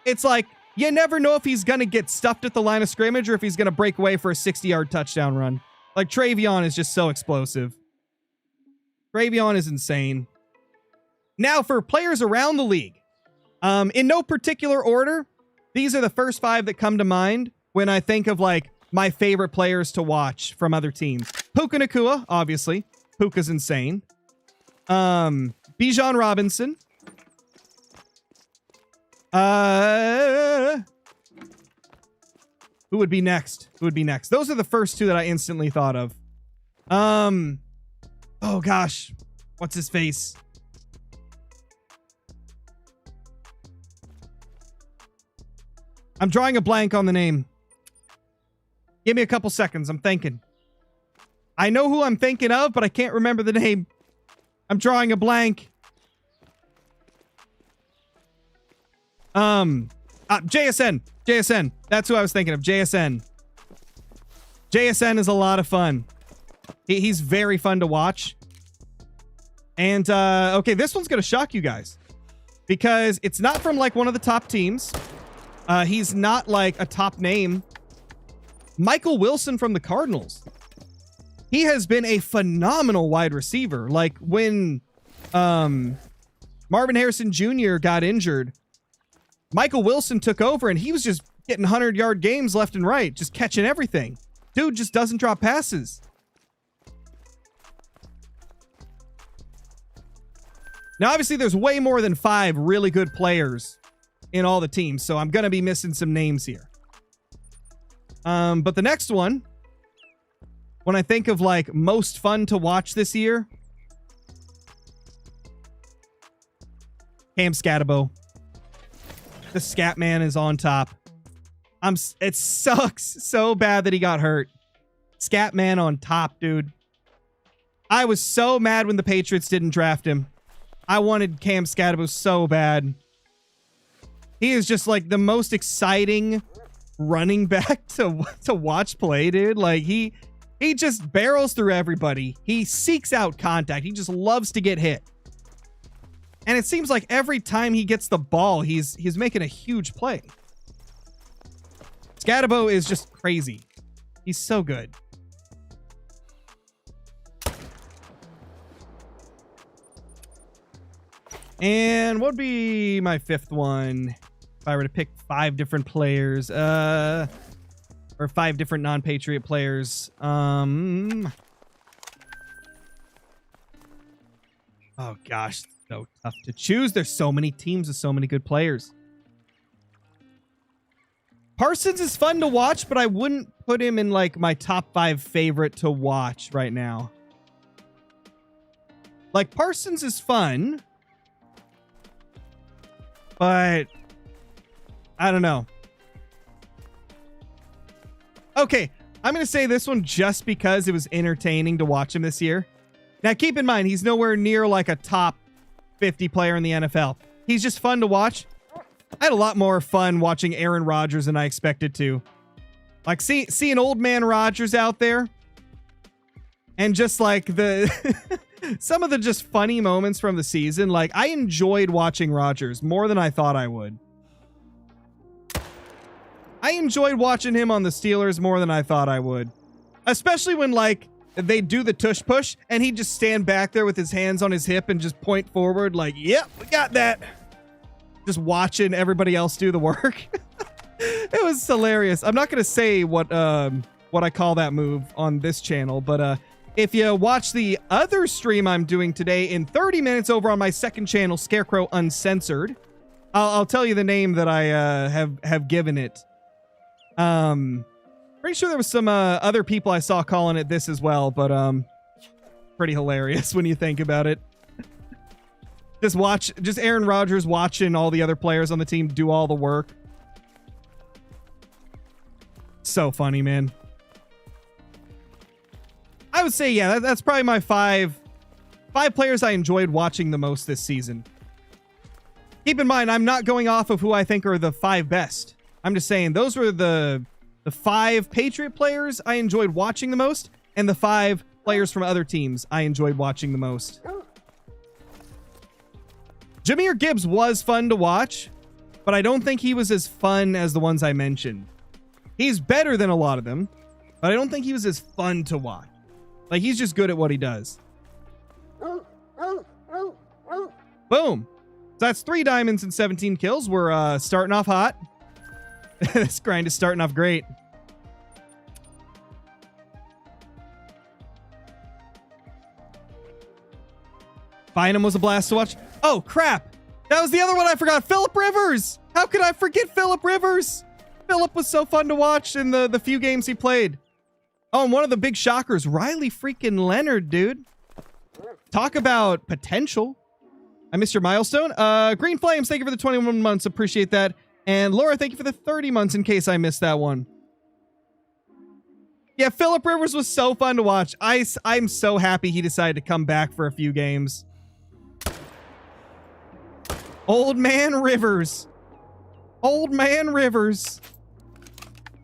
It's like, you never know if he's going to get stuffed at the line of scrimmage or if he's going to break away for a 60-yard touchdown run. Like, Travion is just so explosive. Travion is insane. Now, for players around the league. In no particular order, these are the first 5 that come to mind when I think of, like, my favorite players to watch from other teams. Puka Nacua, obviously. Puka's insane. Bijan Robinson. Who would be next? Who would be next? Those are the first 2 that I instantly thought of. Oh gosh. What's his face? I'm drawing a blank on the name. Give me a couple seconds. I'm thinking. I know who I'm thinking of, but I can't remember the name. I'm drawing a blank. JSN. JSN. That's who I was thinking of. JSN. JSN is a lot of fun. He's very fun to watch. And, okay, this one's going to shock you guys. Because it's not from, like, one of the top teams. He's not, like, a top name. Michael Wilson from the Cardinals. He has been a phenomenal wide receiver. Like, when Marvin Harrison Jr. got injured, Michael Wilson took over, and he was just getting 100-yard games left and right, just catching everything. Dude just doesn't drop passes. Now, obviously, there's way more than 5 really good players in all the teams, so I'm going to be missing some names here. But the next one, when I think of, like, most fun to watch this year, Cam Scatabo. The Scat Man is on top. It sucks so bad that he got hurt. Scat Man on top, dude. I was so mad when the Patriots didn't draft him. I wanted Cam Scatabo so bad. He is just like the most exciting running back to watch play, dude. Like he just barrels through everybody. He seeks out contact. He just loves to get hit. And it seems like every time he gets the ball, he's making a huge play. Scatabo is just crazy. He's so good. And what would be my 5th one if I were to pick 5 different players? Or 5 different non-Patriot players. Oh gosh, so tough to choose. There's so many teams with so many good players. Parsons is fun to watch, but I wouldn't put him in like my top 5 favorite to watch right now. Like Parsons is fun, but I don't know. Okay, I'm going to say this one just because it was entertaining to watch him this year. Now, keep in mind, he's nowhere near like a top 50 player in the NFL. He's just fun to watch. I had a lot more fun watching Aaron Rodgers than I expected to. Like, see an old man Rodgers out there. And just like the... some of the just funny moments from the season. Like, I enjoyed watching Rodgers more than I thought I would. I enjoyed watching him on the Steelers more than I thought I would. Especially when, like, they do the tush push and he'd just stand back there with his hands on his hip and just point forward like, yep, we got that. Just watching everybody else do the work. It was hilarious. I'm not going to say what I call that move on this channel, but if you watch the other stream I'm doing today in 30 minutes over on my second channel, Scarecrow Uncensored, I'll tell you the name that I have given it. Pretty sure there was some other people I saw calling it this as well, but pretty hilarious when you think about it. Just Aaron Rodgers watching all the other players on the team do all the work. So funny, man. I would say, yeah, that's probably my five players I enjoyed watching the most this season. Keep in mind, I'm not going off of who I think are the 5 best. I'm just saying those were the 5 Patriot players I enjoyed watching the most, and the 5 players from other teams I enjoyed watching the most. Jahmyr Gibbs was fun to watch, but I don't think he was as fun as the ones I mentioned. He's better than a lot of them, but I don't think he was as fun to watch. Like, he's just good at what he does. Boom. So that's 3 diamonds and 17 kills. We're starting off hot. This grind is starting off great. Bynum was a blast to watch. Oh, crap. That was the other one I forgot. Phillip Rivers. How could I forget Phillip Rivers? Phillip was so fun to watch in the few games he played. Oh, and one of the big shockers, Riley freaking Leonard, dude. Talk about potential. I missed your milestone. Green Flames, thank you for the 21 months. Appreciate that. And Laura, thank you for the 30 months in case I missed that one. Yeah, Phillip Rivers was so fun to watch. I'm so happy he decided to come back for a few games. Old man Rivers. Old man Rivers.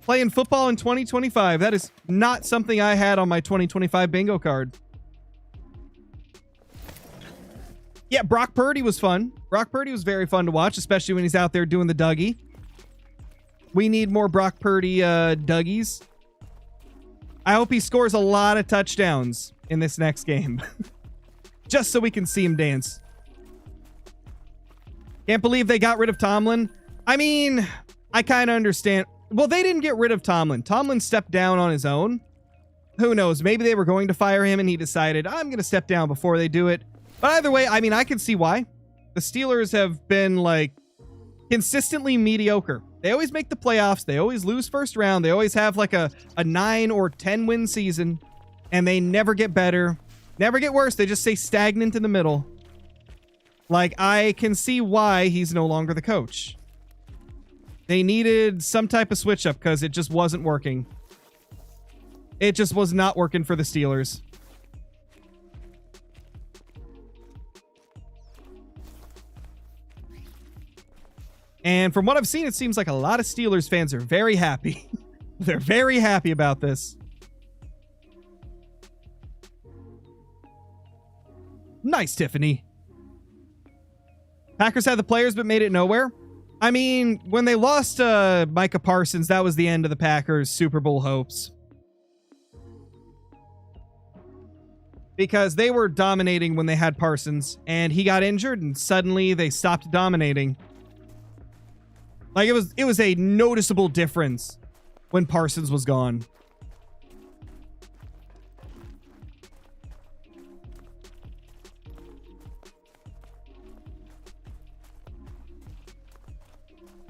Playing football in 2025. That is not something I had on my 2025 bingo card. Yeah, Brock Purdy was fun. Brock Purdy was very fun to watch, especially when he's out there doing the Dougie. We need more Brock Purdy Dougies. I hope he scores a lot of touchdowns in this next game. Just so we can see him dance. Can't believe they got rid of Tomlin. I mean, I kind of understand. Well, they didn't get rid of Tomlin. Tomlin stepped down on his own. Who knows? Maybe they were going to fire him and he decided, I'm going to step down before they do it. But either way, I mean, I can see why. The Steelers have been, like, consistently mediocre. They always make the playoffs. They always lose first round. They always have, like, a 9 or 10 win season. And they never get better. Never get worse. They just stay stagnant in the middle. Like, I can see why he's no longer the coach. They needed some type of switch up because it just wasn't working. It just was not working for the Steelers. And from what I've seen, it seems like a lot of Steelers fans are very happy. They're very happy about this. Nice, Tiffany. Packers had the players but made it nowhere. I mean, when they lost Micah Parsons, that was the end of the Packers' Super Bowl hopes. Because they were dominating when they had Parsons, and he got injured, and suddenly they stopped dominating. Like, it was a noticeable difference when Parsons was gone.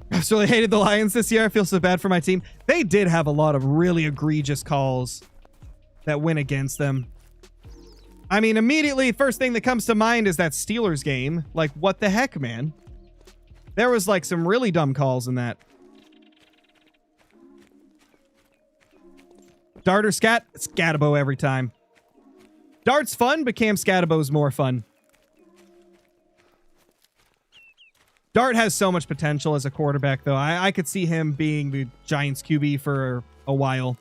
I really hated the Lions this year. I feel so bad for my team. They did have a lot of really egregious calls that went against them. I mean, immediately, first thing that comes to mind is that Steelers game. Like, what the heck, man? There was, like, some really dumb calls in that. Dart or Scat? Scatabo every time. Dart's fun, but Cam Scatabo's more fun. Dart has so much potential as a quarterback, though. I could see him being the Giants QB for a while.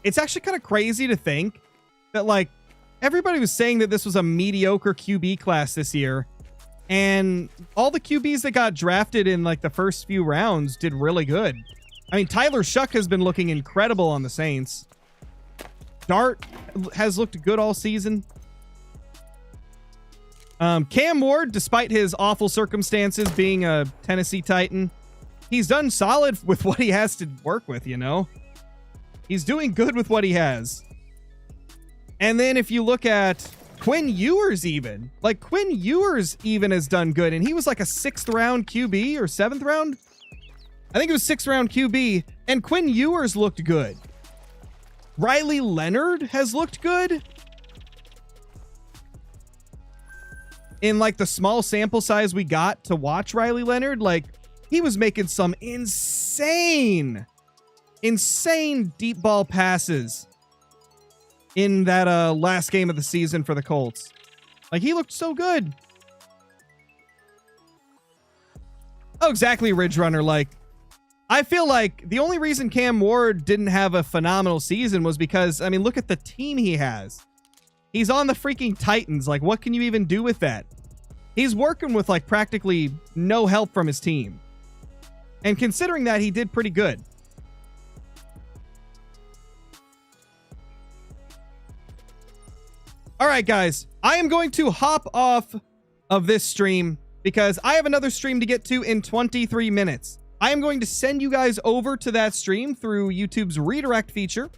It's actually kind of crazy to think that, like, everybody was saying that this was a mediocre QB class this year. And all the QBs that got drafted in, like, the first few rounds did really good. I mean, Tyler Shuck has been looking incredible on the Saints. Dart has looked good all season. Cam Ward, despite his awful circumstances being a Tennessee Titan, he's done solid with what he has to work with, you know? He's doing good with what he has. And then if you look at Quinn Ewers even, like Quinn Ewers even has done good. And he was like a 6th round QB or 7th round. I think it was 6th round QB. And Quinn Ewers looked good. Riley Leonard has looked good. in like the small sample size we got to watch Riley Leonard, like he was making some insane deep ball passes in that last game of the season for the Colts. Like he looked so good. Oh, exactly, Ridge Runner. Like, I feel like the only reason Cam Ward didn't have a phenomenal season was because, I mean, look at the team he has. He's on the freaking Titans. Like, what can you even do with that? He's working with, like, practically no help from his team. And considering that, he did pretty good. All right, guys. I am going to hop off of this stream because I have another stream to get to in 23 minutes. I am going to send you guys over to that stream through YouTube's redirect feature.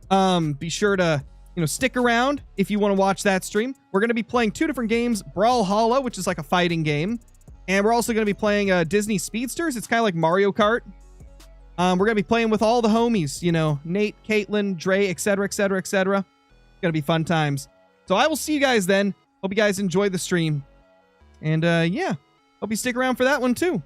Be sure to, stick around if you want to watch that stream. We're going to be playing 2 different games, Brawlhalla, which is like a fighting game. And we're also going to be playing Disney Speedsters. It's kind of like Mario Kart. We're going to be playing with all the homies, Nate, Caitlin, Dre, etc., etc., etc. It's going to be fun times. So I will see you guys then. Hope you guys enjoy the stream. And yeah, hope you stick around for that one too.